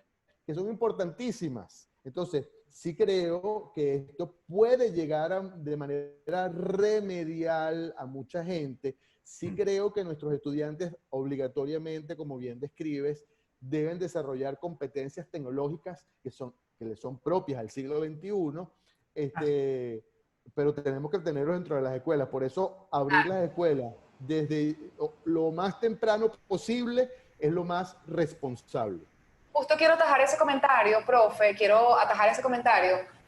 que son importantísimas. Entonces, sí creo que esto puede llegar de manera remedial a mucha gente. Sí creo que nuestros estudiantes obligatoriamente, como bien describes, deben desarrollar competencias tecnológicas que les son propias al siglo XXI, pero tenemos que tenerlos dentro de las escuelas. Por eso abrir las escuelas desde lo más temprano posible es lo más responsable. Justo quiero atajar ese comentario, profe,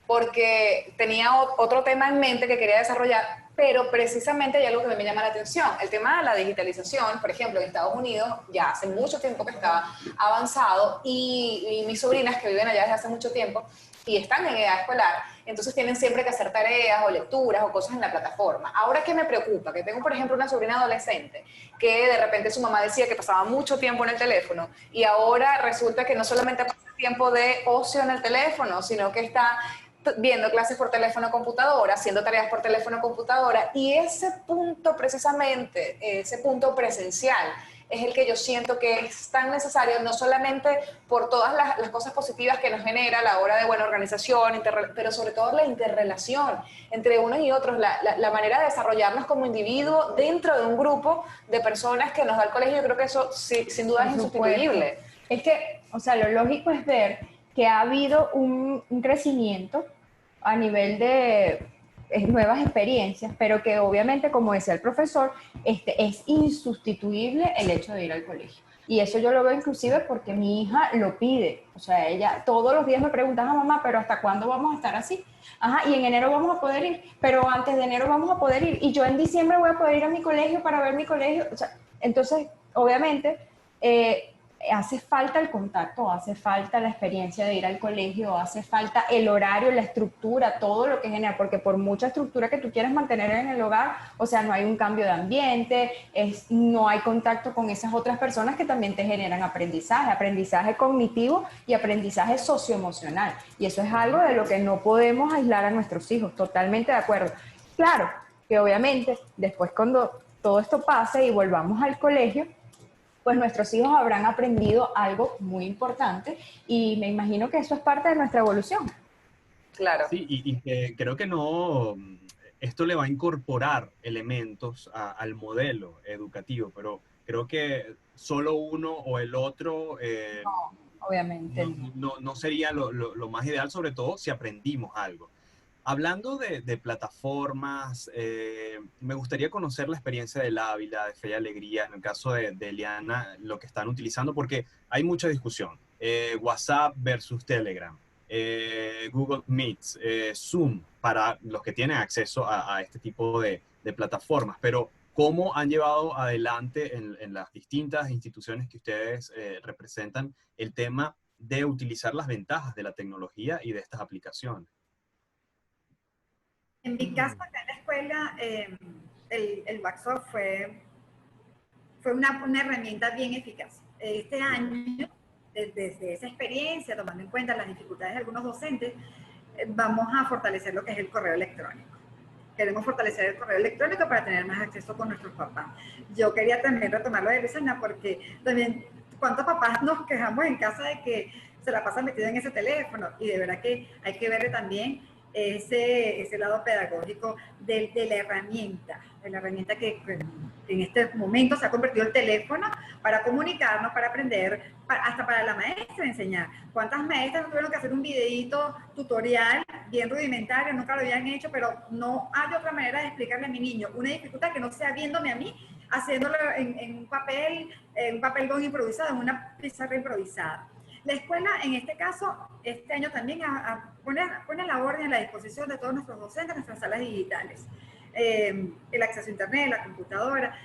porque tenía otro tema en mente que quería desarrollar, Pero precisamente hay algo que me llama la atención, el tema de la digitalización. Por ejemplo, en Estados Unidos ya hace mucho tiempo que está avanzado, y mis sobrinas que viven allá desde hace mucho tiempo y están en edad escolar, entonces tienen siempre que hacer tareas o lecturas o cosas en la plataforma. Ahora, ¿qué me preocupa? Que tengo, por ejemplo, una sobrina adolescente que de repente su mamá decía que pasaba mucho tiempo en el teléfono, y ahora resulta que no solamente pasa tiempo de ocio en el teléfono, sino que está viendo clases por teléfono computadora, haciendo tareas por teléfono computadora, y ese punto precisamente, ese punto presencial, es el que yo siento que es tan necesario, no solamente por todas las cosas positivas que nos genera a la hora de buena organización, pero sobre todo la interrelación entre unos y otros, la manera de desarrollarnos como individuo dentro de un grupo de personas que nos da el colegio. Yo creo que eso sí, sin duda es insustituible. Es que, o sea, lo lógico es ver que ha habido un crecimiento a nivel de nuevas experiencias, pero que obviamente, como decía el profesor, es insustituible el hecho de ir al colegio. Y eso yo lo veo inclusive porque mi hija lo pide. O sea, ella todos los días me pregunta: mamá, ¿pero hasta cuándo vamos a estar así? Ajá, y en enero vamos a poder ir, pero antes de enero vamos a poder ir, y yo en diciembre voy a poder ir a mi colegio para ver mi colegio. O sea, entonces, obviamente, hace falta el contacto, hace falta la experiencia de ir al colegio, hace falta el horario, la estructura, todo lo que genera, porque por mucha estructura que tú quieras mantener en el hogar, o sea, no hay un cambio de ambiente, no hay contacto con esas otras personas que también te generan aprendizaje cognitivo y aprendizaje socioemocional, y eso es algo de lo que no podemos aislar a nuestros hijos. Totalmente de acuerdo. Claro que obviamente después, cuando todo esto pase y volvamos al colegio, pues nuestros hijos habrán aprendido algo muy importante, y me imagino que eso es parte de nuestra evolución. Claro. Sí, y que creo que no, esto le va a incorporar elementos al modelo educativo, pero creo que solo uno o el otro Obviamente. no sería lo más ideal, sobre todo si aprendimos algo. Hablando de plataformas, me gustaría conocer la experiencia del Ávila, de Fe y Alegría, en el caso de Eliana, lo que están utilizando, porque hay mucha discusión. WhatsApp versus Telegram, Google Meets, Zoom, para los que tienen acceso a este tipo de plataformas. Pero, ¿cómo han llevado adelante en las distintas instituciones que ustedes representan el tema de utilizar las ventajas de la tecnología y de estas aplicaciones? En mi caso, acá en la escuela, el WhatsApp fue una herramienta bien eficaz. Este año, desde esa experiencia, tomando en cuenta las dificultades de algunos docentes, vamos a fortalecer lo que es el correo electrónico. Queremos fortalecer el correo electrónico para tener más acceso con nuestros papás. Yo quería también retomar lo de Luisana, porque también, ¿cuántos papás nos quejamos en casa de que se la pasan metido en ese teléfono? Y de verdad que hay que verle también ese lado pedagógico de la herramienta que en este momento se ha convertido el teléfono para comunicarnos, para aprender, hasta para la maestra enseñar. ¿Cuántas maestras tuvieron que hacer un videíto tutorial bien rudimentario? Nunca lo habían hecho, pero no hay otra manera de explicarle a mi niño una dificultad que no sea viéndome a mí, haciéndolo en un papel bond improvisado, en una pizarra improvisada. La escuela, en este caso, este año también pone la orden a la disposición de todos nuestros docentes, nuestras salas digitales. El acceso a internet, la computadora,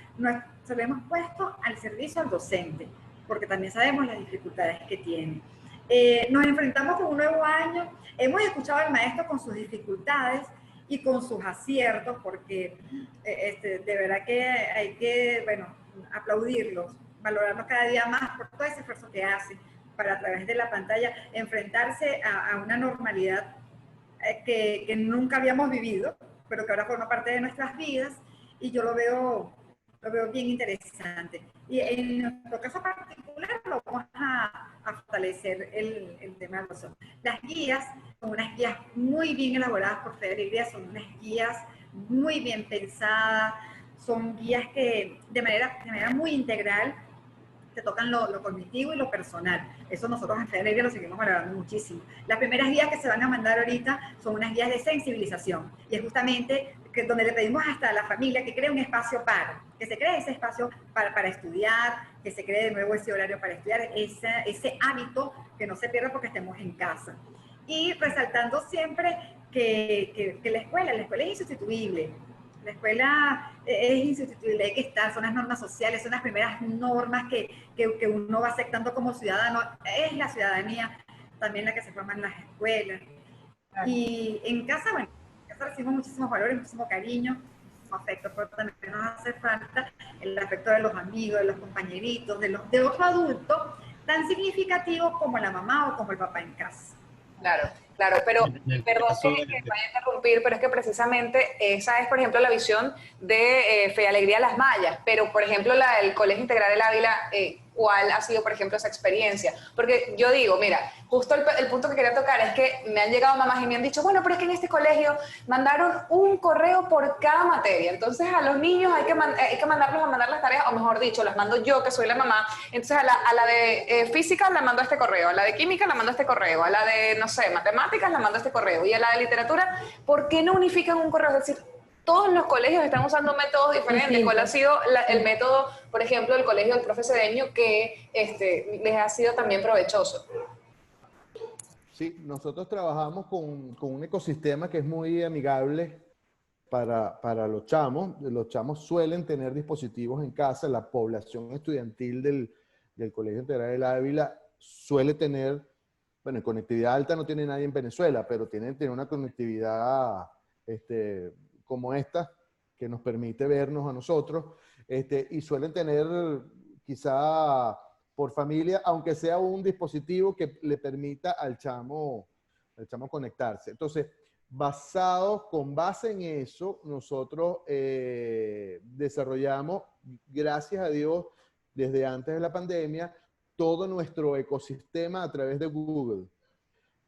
se lo hemos puesto al servicio al docente, porque también sabemos las dificultades que tiene. Nos enfrentamos con un nuevo año, hemos escuchado al maestro con sus dificultades y con sus aciertos, porque de verdad que hay que, aplaudirlos, valorarlos cada día más por todo ese esfuerzo que hacen para, a través de la pantalla, enfrentarse a una normalidad que nunca habíamos vivido, pero que ahora forma parte de nuestras vidas, y yo lo veo bien interesante. Y en nuestro caso particular lo vamos a fortalecer el tema de nosotros. Las guías son unas guías muy bien elaboradas por Fe y Alegría, son unas guías muy bien pensadas, son guías que de manera muy integral te tocan lo cognitivo y lo personal. Eso nosotros en Fe y Alegría lo seguimos valorando muchísimo. Las primeras guías que se van a mandar ahorita son unas guías de sensibilización, y es justamente donde le pedimos hasta a la familia que cree un espacio que se cree ese espacio para estudiar, que se cree de nuevo ese horario para estudiar, ese hábito que no se pierda porque estemos en casa. Y resaltando siempre que la escuela es insustituible. La escuela es insustituible, hay que estar, son las normas sociales, son las primeras normas que uno va aceptando como ciudadano. Es la ciudadanía también la que se forma en las escuelas. Claro. Y en casa, bueno, en casa recibimos muchísimos valores, muchísimo cariño, muchísimo afecto, pero también nos hace falta el afecto de los amigos, de los compañeritos, de otro adulto tan significativo como la mamá o como el papá en casa. Claro, claro, pero perdón que vaya a interrumpir, pero es que precisamente esa es, por ejemplo, la visión de Fe y Alegría Las Mayas, pero, por ejemplo, la del Colegio Integral del Ávila, ¿cuál ha sido, por ejemplo, esa experiencia? Porque yo digo, mira, justo el punto que quería tocar es que me han llegado mamás y me han dicho, bueno, pero es que en este colegio mandaron un correo por cada materia, entonces a los niños hay que mandarlos a mandar las tareas, o mejor dicho, las mando yo, que soy la mamá, entonces a la de física la mando a este correo, a la de química la mando a este correo, a la de, no sé, matemáticas la mando a este correo, y a la de literatura, ¿por qué no unifican un correo? Es decir, todos los colegios están usando métodos diferentes. ¿Cuál ha sido el método, por ejemplo, del colegio del profe Cedeño que les ha sido también provechoso? Sí, nosotros trabajamos con un ecosistema que es muy amigable para los chamos. Los chamos suelen tener dispositivos en casa. La población estudiantil del Colegio Integral del Ávila suele tener, bueno, en conectividad alta no tiene nadie en Venezuela, pero tiene una conectividad como esta, que nos permite vernos a nosotros, y suelen tener quizá por familia, aunque sea un dispositivo que le permita al chamo conectarse. Entonces, con base en eso, nosotros desarrollamos, gracias a Dios, desde antes de la pandemia, todo nuestro ecosistema a través de Google.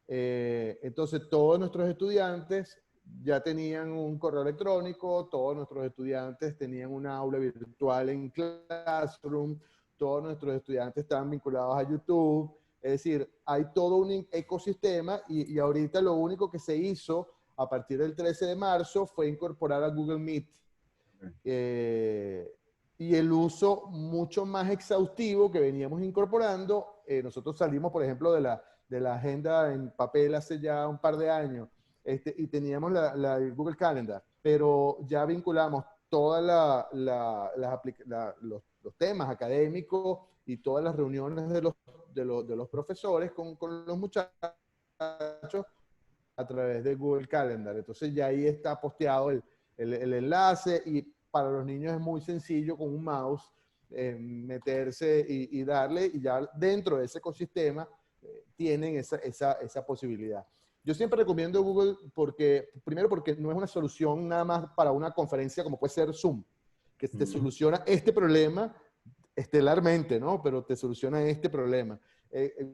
Entonces, todos nuestros estudiantes ya tenían un correo electrónico, todos nuestros estudiantes tenían una aula virtual en Classroom, todos nuestros estudiantes estaban vinculados a YouTube. Es decir, hay todo un ecosistema y ahorita lo único que se hizo a partir del 13 de marzo fue incorporar a Google Meet. Y el uso mucho más exhaustivo que veníamos incorporando, nosotros salimos, por ejemplo, de la agenda en papel hace ya un par de años, y teníamos el Google Calendar, pero ya vinculamos todos los temas académicos y todas las reuniones de los profesores con los muchachos a través de Google Calendar. Entonces ya ahí está posteado el enlace, y para los niños es muy sencillo con un mouse meterse y darle, y ya dentro de ese ecosistema tienen esa posibilidad. Yo siempre recomiendo Google primero porque no es una solución nada más para una conferencia como puede ser Zoom, que te soluciona este problema estelarmente, ¿no? Pero te soluciona este problema.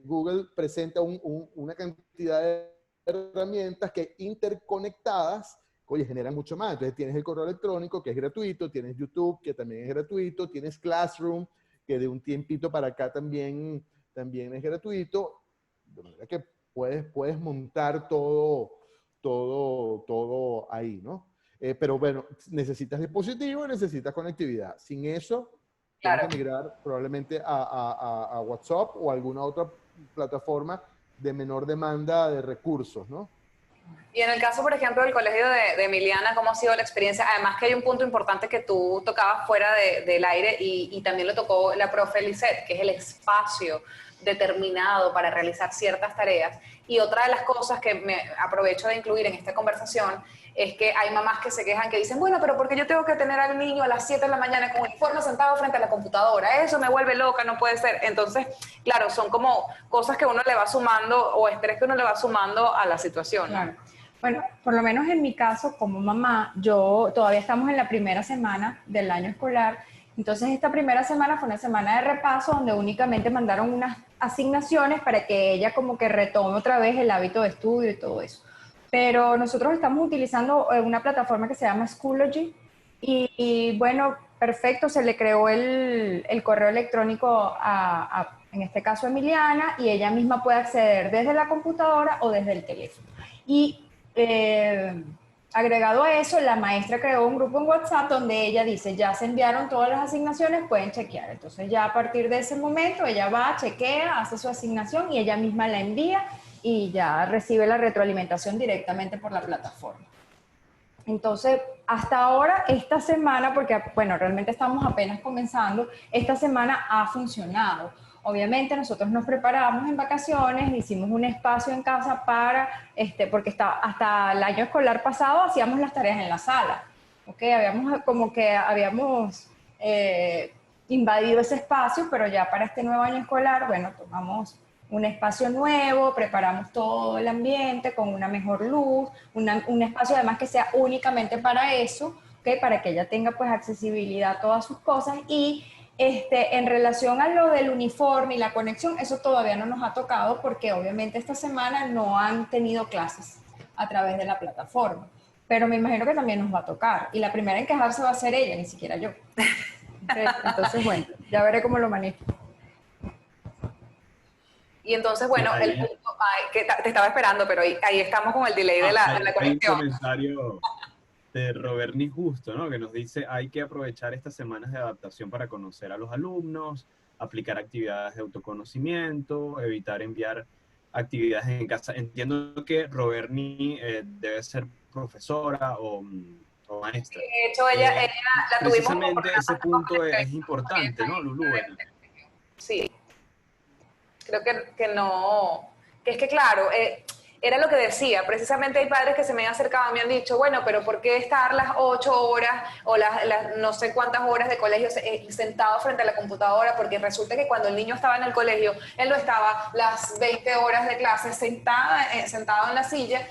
Google presenta una cantidad de herramientas que interconectadas, oye, generan mucho más. Entonces tienes el correo electrónico, que es gratuito, tienes YouTube, que también es gratuito, tienes Classroom, que de un tiempito para acá también es gratuito, de manera que puedes montar todo ahí, ¿no? Pero bueno, necesitas dispositivo y necesitas conectividad. Sin eso, claro, tienes que migrar probablemente a WhatsApp o alguna otra plataforma de menor demanda de recursos, ¿no? Y en el caso, por ejemplo, del colegio de Emiliana, ¿cómo ha sido la experiencia? Además que hay un punto importante que tú tocabas fuera del aire y también lo tocó la profe Lisette, que es el espacio determinado para realizar ciertas tareas. Y otra de las cosas que me aprovecho de incluir en esta conversación es que hay mamás que se quejan, que dicen, bueno, pero ¿por qué yo tengo que tener al niño a las 7 de la mañana con uniforme sentado frente a la computadora? Eso me vuelve loca, no puede ser. Entonces, claro, son como cosas que uno le va sumando o estrés que uno le va sumando a la situación, ¿no? Claro. Bueno, por lo menos en mi caso, como mamá, todavía estamos en la primera semana del año escolar. Entonces, esta primera semana fue una semana de repaso donde únicamente mandaron unas asignaciones para que ella como que retome otra vez el hábito de estudio y todo eso. Pero nosotros estamos utilizando una plataforma que se llama Schoology y bueno, perfecto, se le creó el correo electrónico en este caso, Emiliana, y ella misma puede acceder desde la computadora o desde el teléfono. Y agregado a eso, la maestra creó un grupo en WhatsApp donde ella dice, ya se enviaron todas las asignaciones, pueden chequear. Entonces ya a partir de ese momento ella va, chequea, hace su asignación y ella misma la envía y ya recibe la retroalimentación directamente por la plataforma. Entonces, hasta ahora, esta semana, porque bueno, realmente estamos apenas comenzando, esta semana ha funcionado. Obviamente nosotros nos preparamos en vacaciones, hicimos un espacio en casa para, porque hasta el año escolar pasado hacíamos las tareas en la sala, ¿ok? Habíamos invadido ese espacio, pero ya para este nuevo año escolar, bueno, tomamos un espacio nuevo, preparamos todo el ambiente con una mejor luz, un espacio además que sea únicamente para eso, ¿okay? Para que ella tenga pues accesibilidad a todas sus cosas. Y en relación a lo del uniforme y la conexión, eso todavía no nos ha tocado porque obviamente esta semana no han tenido clases a través de la plataforma, pero me imagino que también nos va a tocar. Y la primera en quejarse va a ser ella, ni siquiera yo. Entonces bueno, ya veré cómo lo manejo. Y entonces, bueno, el punto, que te estaba esperando, pero ahí estamos con el delay de la conexión. Hay un comentario de Roberni Justo, ¿no? Que nos dice, hay que aprovechar estas semanas de adaptación para conocer a los alumnos, aplicar actividades de autoconocimiento, evitar enviar actividades en casa. Entiendo que Roberni debe ser profesora o maestra. De hecho, ella la tuvimos... Precisamente ese punto es importante, ¿no, Lulú? Sí. Creo que no, que es que claro, era lo que decía, precisamente hay padres que se me han acercado y me han dicho, bueno, pero ¿por qué estar las 8 horas o las no sé cuántas horas de colegio sentado frente a la computadora? Porque resulta que cuando el niño estaba en el colegio, él no estaba las 20 horas de clase sentado en la silla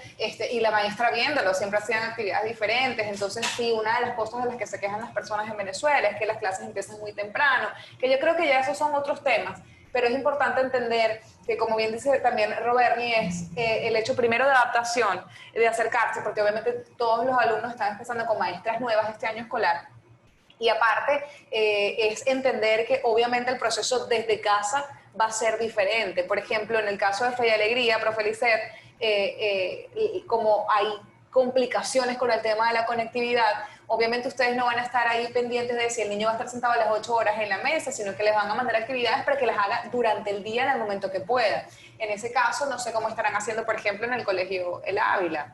y la maestra viéndolo, siempre hacían actividades diferentes. Entonces sí, una de las cosas de las que se quejan las personas en Venezuela es que las clases empiezan muy temprano, que yo creo que ya esos son otros temas. Pero es importante entender que, como bien dice también Roberni, es el hecho primero de adaptación, de acercarse, porque obviamente todos los alumnos están empezando con maestras nuevas este año escolar. Y aparte, es entender que obviamente el proceso desde casa va a ser diferente. Por ejemplo, en el caso de Fe y Alegría, profe Lisset, como hay complicaciones con el tema de la conectividad, obviamente ustedes no van a estar ahí pendientes de si el niño va a estar sentado a las 8 horas en la mesa, sino que les van a mandar actividades para que las haga durante el día en el momento que pueda. En ese caso, no sé cómo estarán haciendo, por ejemplo, en el colegio El Ávila.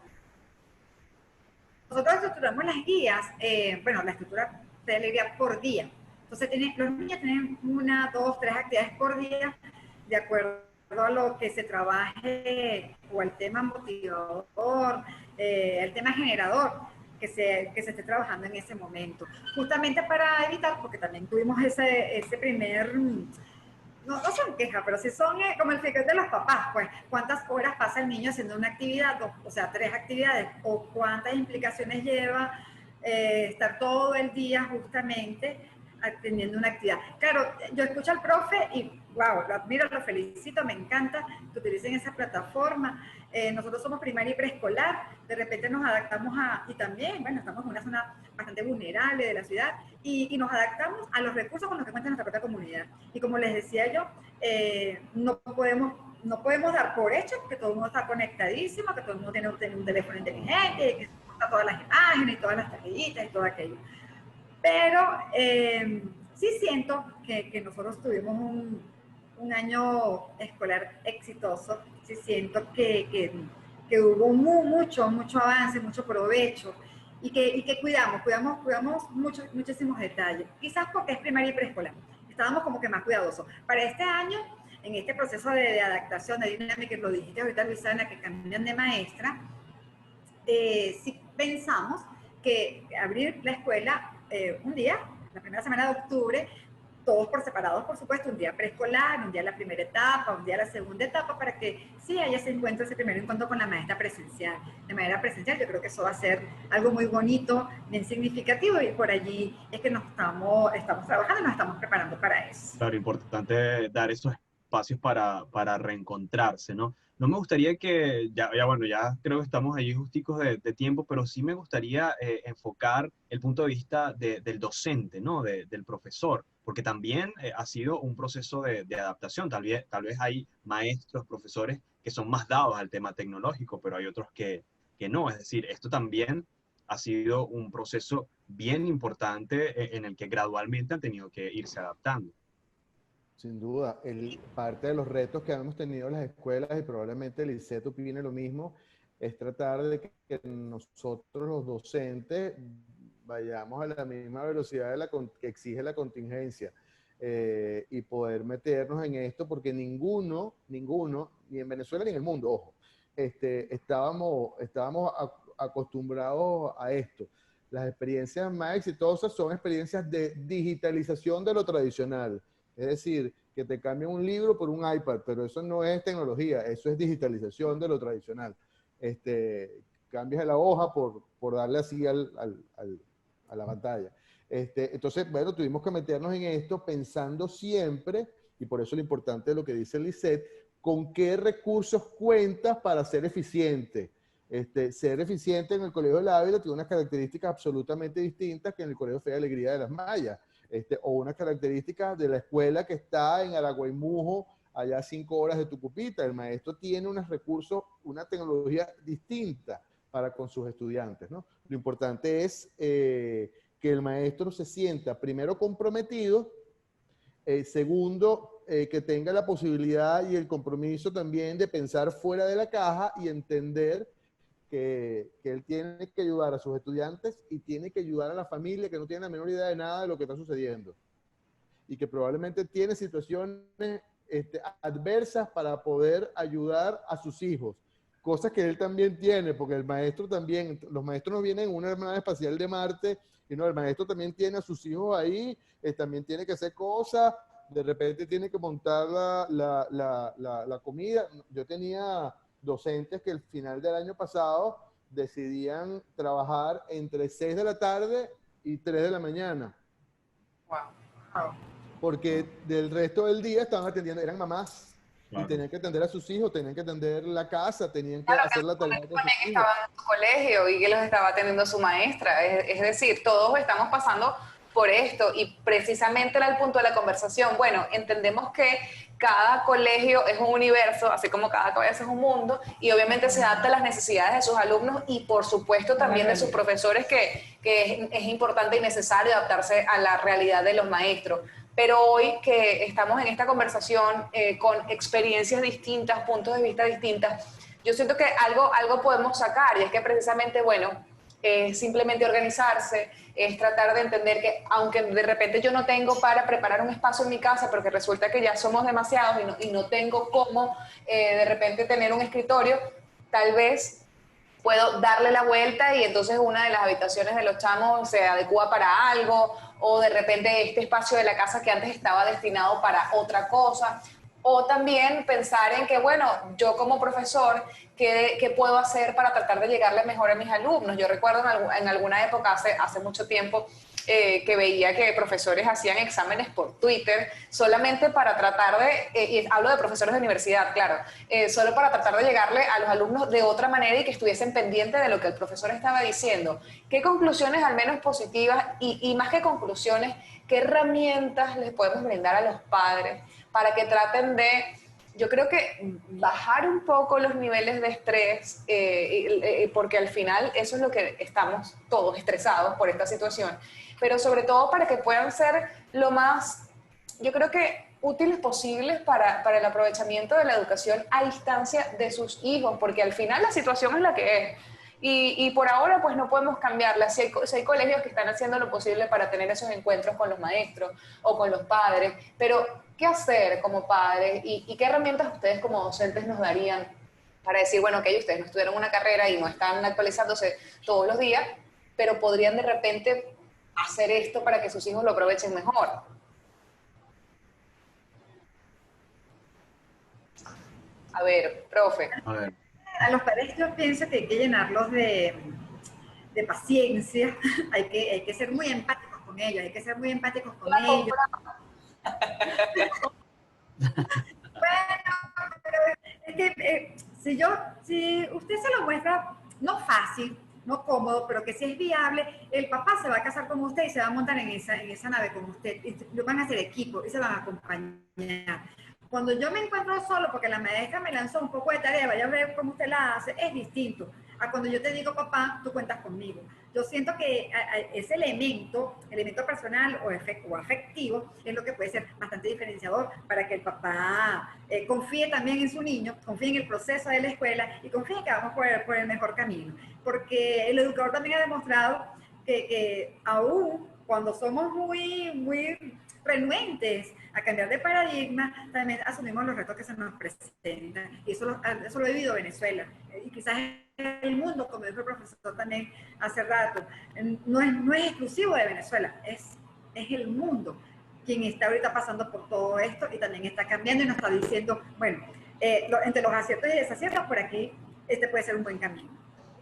Nosotros estructuramos las guías, la estructura de la guía por día. Entonces, los niños tienen 1, 2, 3 actividades por día, de acuerdo a lo que se trabaje, o el tema motivador, el tema generador que se esté trabajando en ese momento. Justamente para evitar, porque también tuvimos ese primer, no son quejas, pero sí son como el secreto de los papás, pues, ¿cuántas horas pasa el niño haciendo una actividad? 2, o sea, 3 actividades, o cuántas implicaciones lleva estar todo el día justamente atendiendo una actividad. Claro, yo escucho al profe y wow, lo admiro, lo felicito, me encanta que utilicen esa plataforma. Nosotros somos primaria y preescolar, de repente nos adaptamos y también, bueno, estamos en una zona bastante vulnerable de la ciudad y nos adaptamos a los recursos con los que cuenta nuestra propia comunidad. Y como les decía yo, no podemos dar por hecho que todo el mundo está conectadísimo, que todo el mundo tiene un teléfono inteligente, que está todas las imágenes y todas las tablillitas y todo aquello. Pero sí siento que nosotros tuvimos un año escolar exitoso. Sí siento que hubo mucho avance, mucho provecho y que cuidamos muchísimos detalles. Quizás porque es primaria y preescolar. Estábamos como que más cuidadosos. Para este año, en este proceso de adaptación, de dinámica, que lo dijiste ahorita, Luisana, que cambian de maestra, sí pensamos que abrir la escuela un día, la primera semana de octubre, todos por separados, por supuesto, un día preescolar, un día la primera etapa, un día la segunda etapa, para que sí haya ese encuentro, ese primer encuentro con la maestra presencial. De manera presencial, yo creo que eso va a ser algo muy bonito, bien significativo, y por allí es que estamos trabajando y nos estamos preparando para eso. Claro, importante dar esos espacios para reencontrarse, ¿no? No me gustaría que, ya creo que estamos allí justicos de tiempo, pero sí me gustaría enfocar el punto de vista del docente, ¿no? Del profesor, porque también ha sido un proceso de adaptación. Tal vez hay maestros, profesores que son más dados al tema tecnológico, pero hay otros que no. Es decir, esto también ha sido un proceso bien importante en el que gradualmente han tenido que irse adaptando. Sin duda, parte de los retos que hemos tenido en las escuelas, y probablemente Lisset opine lo mismo, es tratar de que nosotros los docentes vayamos a la misma velocidad que exige la contingencia, y poder meternos en esto, porque ninguno, ni en Venezuela ni en el mundo, ojo, estábamos acostumbrados a esto. Las experiencias más exitosas son experiencias de digitalización de lo tradicional. Es decir, que te cambian un libro por un iPad, pero eso no es tecnología, eso es digitalización de lo tradicional. Cambias la hoja por darle así a la pantalla. Entonces, bueno, tuvimos que meternos en esto pensando siempre, y por eso lo importante de lo que dice Lisette, con qué recursos cuentas para ser eficiente. Ser eficiente en el Colegio del Ávila tiene unas características absolutamente distintas que en el Colegio Fe y Alegría de las Mayas, o unas características de la escuela que está en Araguaymujo, allá a 5 horas de Tucupita. El maestro tiene unos recursos, una tecnología distinta para con sus estudiantes, ¿no? Lo importante es que el maestro se sienta, primero, comprometido, segundo, que tenga la posibilidad y el compromiso también de pensar fuera de la caja y entender que él tiene que ayudar a sus estudiantes y tiene que ayudar a la familia que no tiene la menor idea de nada de lo que está sucediendo y que probablemente tiene situaciones adversas para poder ayudar a sus hijos, cosas que él también tiene, porque el maestro también, los maestros no vienen en una hermana espacial de Marte, y no, el maestro también tiene a sus hijos ahí, también tiene que hacer cosas, de repente tiene que montar la comida. Yo tenía docentes que al final del año pasado decidían trabajar entre 6 de la tarde y 3 de la mañana. Wow. Porque del resto del día estaban atendiendo, eran mamás, Claro. y tenían que atender a sus hijos, tenían que atender la casa, tenían que Claro, hacer la tarea que con sus hijos. estaban en su colegio y que los estaba atendiendo su maestra. Es decir, todos estamos pasando por esto y precisamente era el punto de la conversación. Bueno, entendemos que cada colegio es un universo, así como cada cabeza es un mundo, y obviamente se adapta a las necesidades de sus alumnos y por supuesto también de sus profesores, que es importante y necesario adaptarse a la realidad de los maestros. Pero hoy que estamos en esta conversación con experiencias distintas, puntos de vista distintos, yo siento que algo podemos sacar, y es que precisamente, bueno, simplemente organizarse, es tratar de entender que aunque de repente yo no tengo para preparar un espacio en mi casa, porque resulta que ya somos demasiados y no tengo cómo de repente tener un escritorio, tal vez puedo darle la vuelta y entonces una de las habitaciones de los chamos se adecua para algo, o de repente este espacio de la casa que antes estaba destinado para otra cosa. O también pensar en que, bueno, yo como profesor, ¿qué puedo hacer para tratar de llegarle mejor a mis alumnos? Yo recuerdo en alguna época, hace mucho tiempo, que veía que profesores hacían exámenes por Twitter solamente para tratar de, y hablo de profesores de universidad, claro, solo para tratar de llegarle a los alumnos de otra manera y que estuviesen pendientes de lo que el profesor estaba diciendo. ¿Qué conclusiones al menos positivas y más que conclusiones, qué herramientas les podemos brindar a los padres para que traten de, yo creo que bajar un poco los niveles de estrés, porque al final eso es lo que estamos todos estresados por esta situación, pero sobre todo para que puedan ser lo más, yo creo que útiles posibles para el aprovechamiento de la educación a distancia de sus hijos, porque al final la situación es la que es. Y por ahora pues no podemos cambiarla. Si hay colegios que están haciendo lo posible para tener esos encuentros con los maestros o con los padres, pero ¿qué hacer como padres y qué herramientas ustedes como docentes nos darían para decir, bueno, ok, ustedes no estudiaron una carrera y no están actualizándose todos los días, pero podrían de repente hacer esto para que sus hijos lo aprovechen mejor? A ver, profe. A ver. A los padres yo pienso que hay que llenarlos de paciencia, hay que ser muy empáticos con ellos, Bueno, pero es que si usted se lo muestra, no fácil, no cómodo, pero que si es viable, el papá se va a casar con usted y se va a montar en esa nave con usted, y van a hacer equipo y se van a acompañar. Cuando yo me encuentro solo, porque la maestra me lanzó un poco de tarea, vaya a ver cómo usted la hace, es distinto a cuando yo te digo, papá, tú cuentas conmigo. Yo siento que ese elemento personal o afectivo, es lo que puede ser bastante diferenciador para que el papá confíe también en su niño, confíe en el proceso de la escuela y confíe que vamos por el mejor camino. Porque el educador también ha demostrado que aún cuando somos muy renuentes a cambiar de paradigma, también asumimos los retos que se nos presentan. Y eso lo he vivido en Venezuela. Y quizás el mundo, como dijo el profesor también hace rato, no es exclusivo de Venezuela, es el mundo quien está ahorita pasando por todo esto y también está cambiando y nos está diciendo, bueno, entre los aciertos y desaciertos, por aquí este puede ser un buen camino.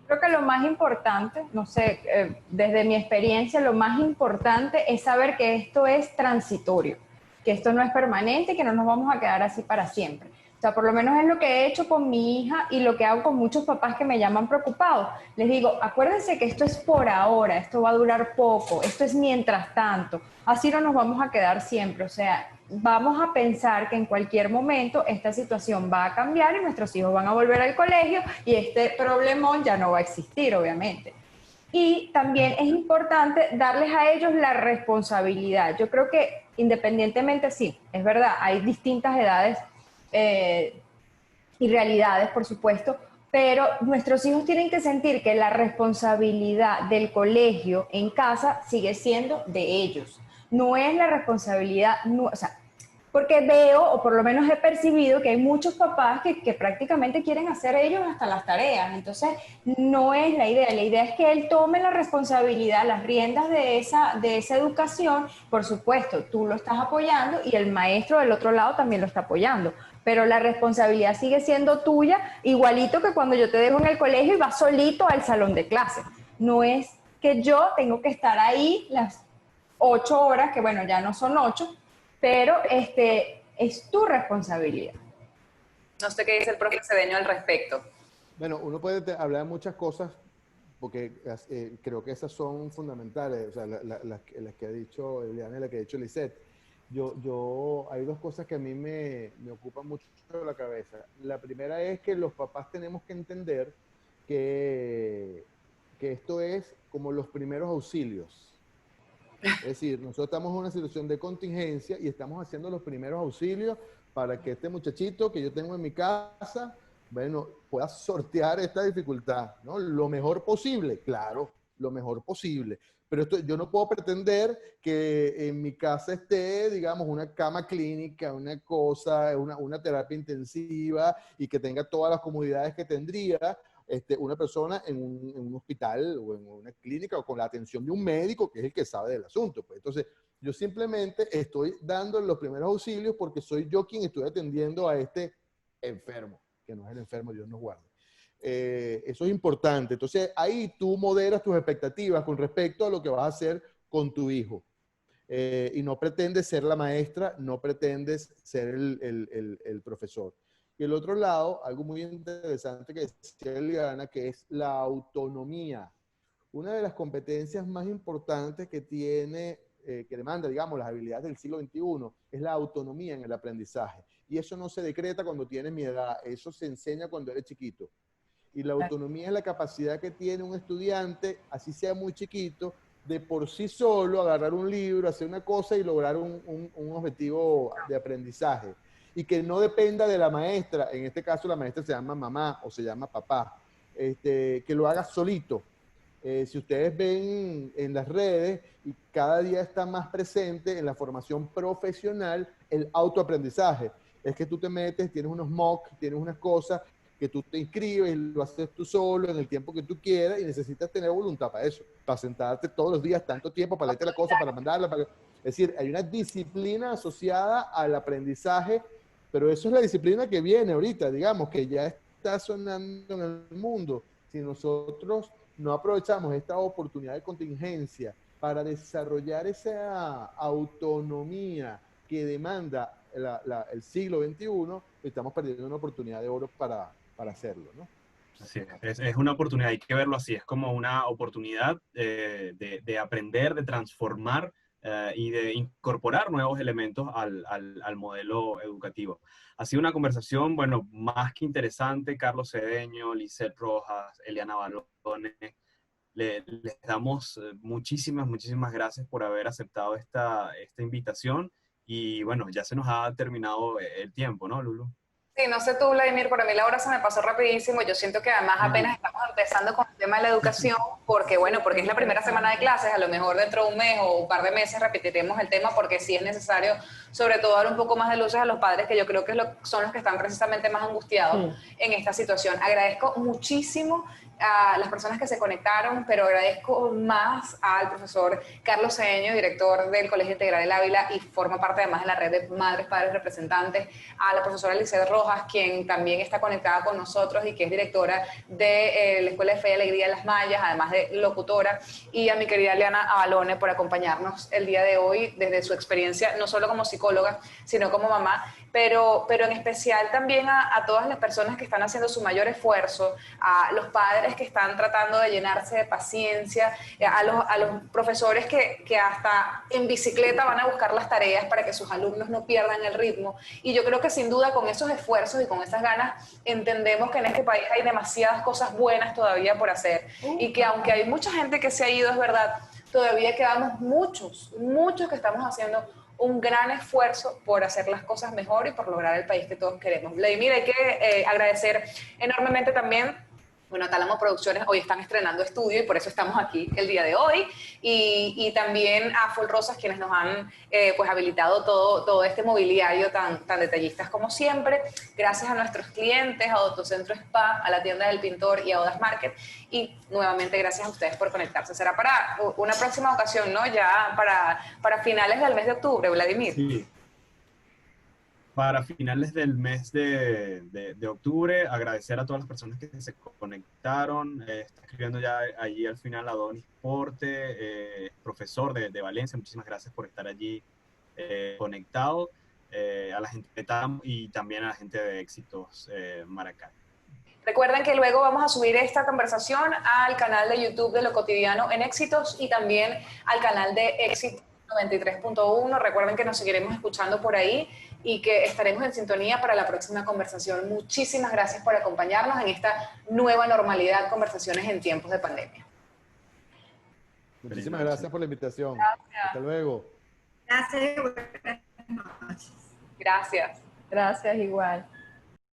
Creo que lo más importante, no sé, desde mi experiencia, lo más importante es saber que esto es transitorio, que esto no es permanente, que no nos vamos a quedar así para siempre. O sea, por lo menos es lo que he hecho con mi hija y lo que hago con muchos papás que me llaman preocupados. Les digo, acuérdense que esto es por ahora, esto va a durar poco, esto es mientras tanto, así no nos vamos a quedar siempre. O sea, vamos a pensar que en cualquier momento esta situación va a cambiar y nuestros hijos van a volver al colegio y este problemón ya no va a existir, obviamente. Y también es importante darles a ellos la responsabilidad. Yo creo que independientemente, sí, es verdad, hay distintas edades y realidades, por supuesto, pero nuestros hijos tienen que sentir que la responsabilidad del colegio en casa sigue siendo de ellos. No es la responsabilidad, no, o sea, porque veo, o por lo menos he percibido, que hay muchos papás que prácticamente quieren hacer ellos hasta las tareas. Entonces, no es la idea. La idea es que él tome la responsabilidad, las riendas de esa educación. Por supuesto, tú lo estás apoyando y el maestro del otro lado también lo está apoyando. Pero la responsabilidad sigue siendo tuya, igualito que cuando yo te dejo en el colegio y vas solito al salón de clase. No es que yo tengo que estar ahí las 8 horas, que bueno, ya no son 8, pero es tu responsabilidad. No sé qué dice el profe Cedeño al respecto. Bueno, uno puede hablar de muchas cosas, porque creo que esas son fundamentales, o sea, las que ha dicho Eliana y las que ha dicho Lisette. Hay dos cosas que a mí me ocupan mucho la cabeza. La primera es que los papás tenemos que entender que esto es como los primeros auxilios. Es decir, nosotros estamos en una situación de contingencia y estamos haciendo los primeros auxilios para que este muchachito que yo tengo en mi casa, bueno, pueda sortear esta dificultad, ¿no? Lo mejor posible, claro, lo mejor posible. Pero yo no puedo pretender que en mi casa esté, digamos, una cama clínica, una cosa, una terapia intensiva y que tenga todas las comodidades que tendría una persona en un hospital o en una clínica o con la atención de un médico que es el que sabe del asunto. Pues entonces, yo simplemente estoy dando los primeros auxilios porque soy yo quien estoy atendiendo a este enfermo, que no es el enfermo, Dios nos guarde. Eso es importante. Entonces, ahí tú moderas tus expectativas con respecto a lo que vas a hacer con tu hijo. Y no pretendes ser la maestra, no pretendes ser el profesor. Y el otro lado, algo muy interesante que decía Eliana, que es la autonomía. Una de las competencias más importantes que tiene, que demanda, digamos, las habilidades del siglo XXI, es la autonomía en el aprendizaje. Y eso no se decreta cuando tienes mi edad, eso se enseña cuando eres chiquito. Y la autonomía es la capacidad que tiene un estudiante, así sea muy chiquito, de por sí solo agarrar un libro, hacer una cosa y lograr un objetivo de aprendizaje. Y que no dependa de la maestra, en este caso la maestra se llama mamá o se llama papá, que lo haga solito. Si ustedes ven en las redes, y cada día está más presente en la formación profesional el autoaprendizaje. Es que tú te metes, tienes unos mocks, tienes unas cosas que tú te inscribes y lo haces tú solo en el tiempo que tú quieras y necesitas tener voluntad para eso, para sentarte todos los días tanto tiempo, para leerte la cosa, para mandarla. Es decir, hay una disciplina asociada al aprendizaje, pero eso es la disciplina que viene ahorita, digamos, que ya está sonando en el mundo. Si nosotros no aprovechamos esta oportunidad de contingencia para desarrollar esa autonomía que demanda el siglo XXI, estamos perdiendo una oportunidad de oro para hacerlo, ¿no? Sí, es una oportunidad, hay que verlo así, es como una oportunidad de aprender, de transformar y de incorporar nuevos elementos al modelo educativo. Ha sido una conversación, bueno, más que interesante. Carlos Cedeño, Lisette Rojas, Eliana Balones, les damos muchísimas gracias por haber aceptado esta invitación. Y bueno, ya se nos ha terminado el tiempo, ¿no, Lulu? Sí, no sé tú, Vladimir, por mí la hora se me pasó rapidísimo. Yo siento que además apenas estamos empezando con el tema de la educación, porque es la primera semana de clases, a lo mejor dentro de un mes o un par de meses repetiremos el tema, porque sí es necesario, sobre todo, dar un poco más de luces a los padres, que yo creo que son los que están precisamente más angustiados en esta situación. Agradezco muchísimo a las personas que se conectaron, pero agradezco más al profesor Carlos Cedeño, director del Colegio Integral del Ávila y forma parte además de la red de madres, padres, representantes, a la profesora Lizeth Rojas, quien también está conectada con nosotros y que es directora de la Escuela de Fe y Alegría de las Mayas, además de locutora, y a mi querida Liana Abalone por acompañarnos el día de hoy desde su experiencia, no solo como psicóloga, sino como mamá, pero en especial también a todas las personas que están haciendo su mayor esfuerzo, a los padres que están tratando de llenarse de paciencia, a los profesores que hasta en bicicleta van a buscar las tareas para que sus alumnos no pierdan el ritmo. Y yo creo que sin duda con esos esfuerzos y con esas ganas entendemos que en este país hay demasiadas cosas buenas todavía por hacer y que aunque hay mucha gente que se ha ido, es verdad, todavía quedamos muchos que estamos haciendo un gran esfuerzo por hacer las cosas mejor y por lograr el país que todos queremos. Vladimir, hay que agradecer enormemente también, bueno, Tálamo Producciones hoy están estrenando estudio y por eso estamos aquí el día de hoy, y también a Full Rosas, quienes nos han pues habilitado todo este mobiliario tan detallistas como siempre. Gracias a nuestros clientes, a Autocentro Spa, a la tienda del Pintor y a Odas Market, y nuevamente gracias a ustedes por conectarse. Será para una próxima ocasión, ¿no? Ya para finales del mes de octubre, Vladimir. Sí. Para finales del mes de octubre, agradecer a todas las personas que se conectaron. Está escribiendo ya allí al final Adonis Porte, profesor de Valencia. Muchísimas gracias por estar allí conectado. A la gente de TAM y también a la gente de Éxitos Maracay. Recuerden que luego vamos a subir esta conversación al canal de YouTube de Lo Cotidiano en Éxitos y también al canal de Éxitos 93.1. Recuerden que nos seguiremos escuchando por ahí y que estaremos en sintonía para la próxima conversación. Muchísimas gracias por acompañarnos en esta nueva normalidad, conversaciones en tiempos de pandemia. Muchísimas gracias por la invitación. Gracias. Hasta luego. Gracias. Buenas noches. Gracias. Gracias, igual.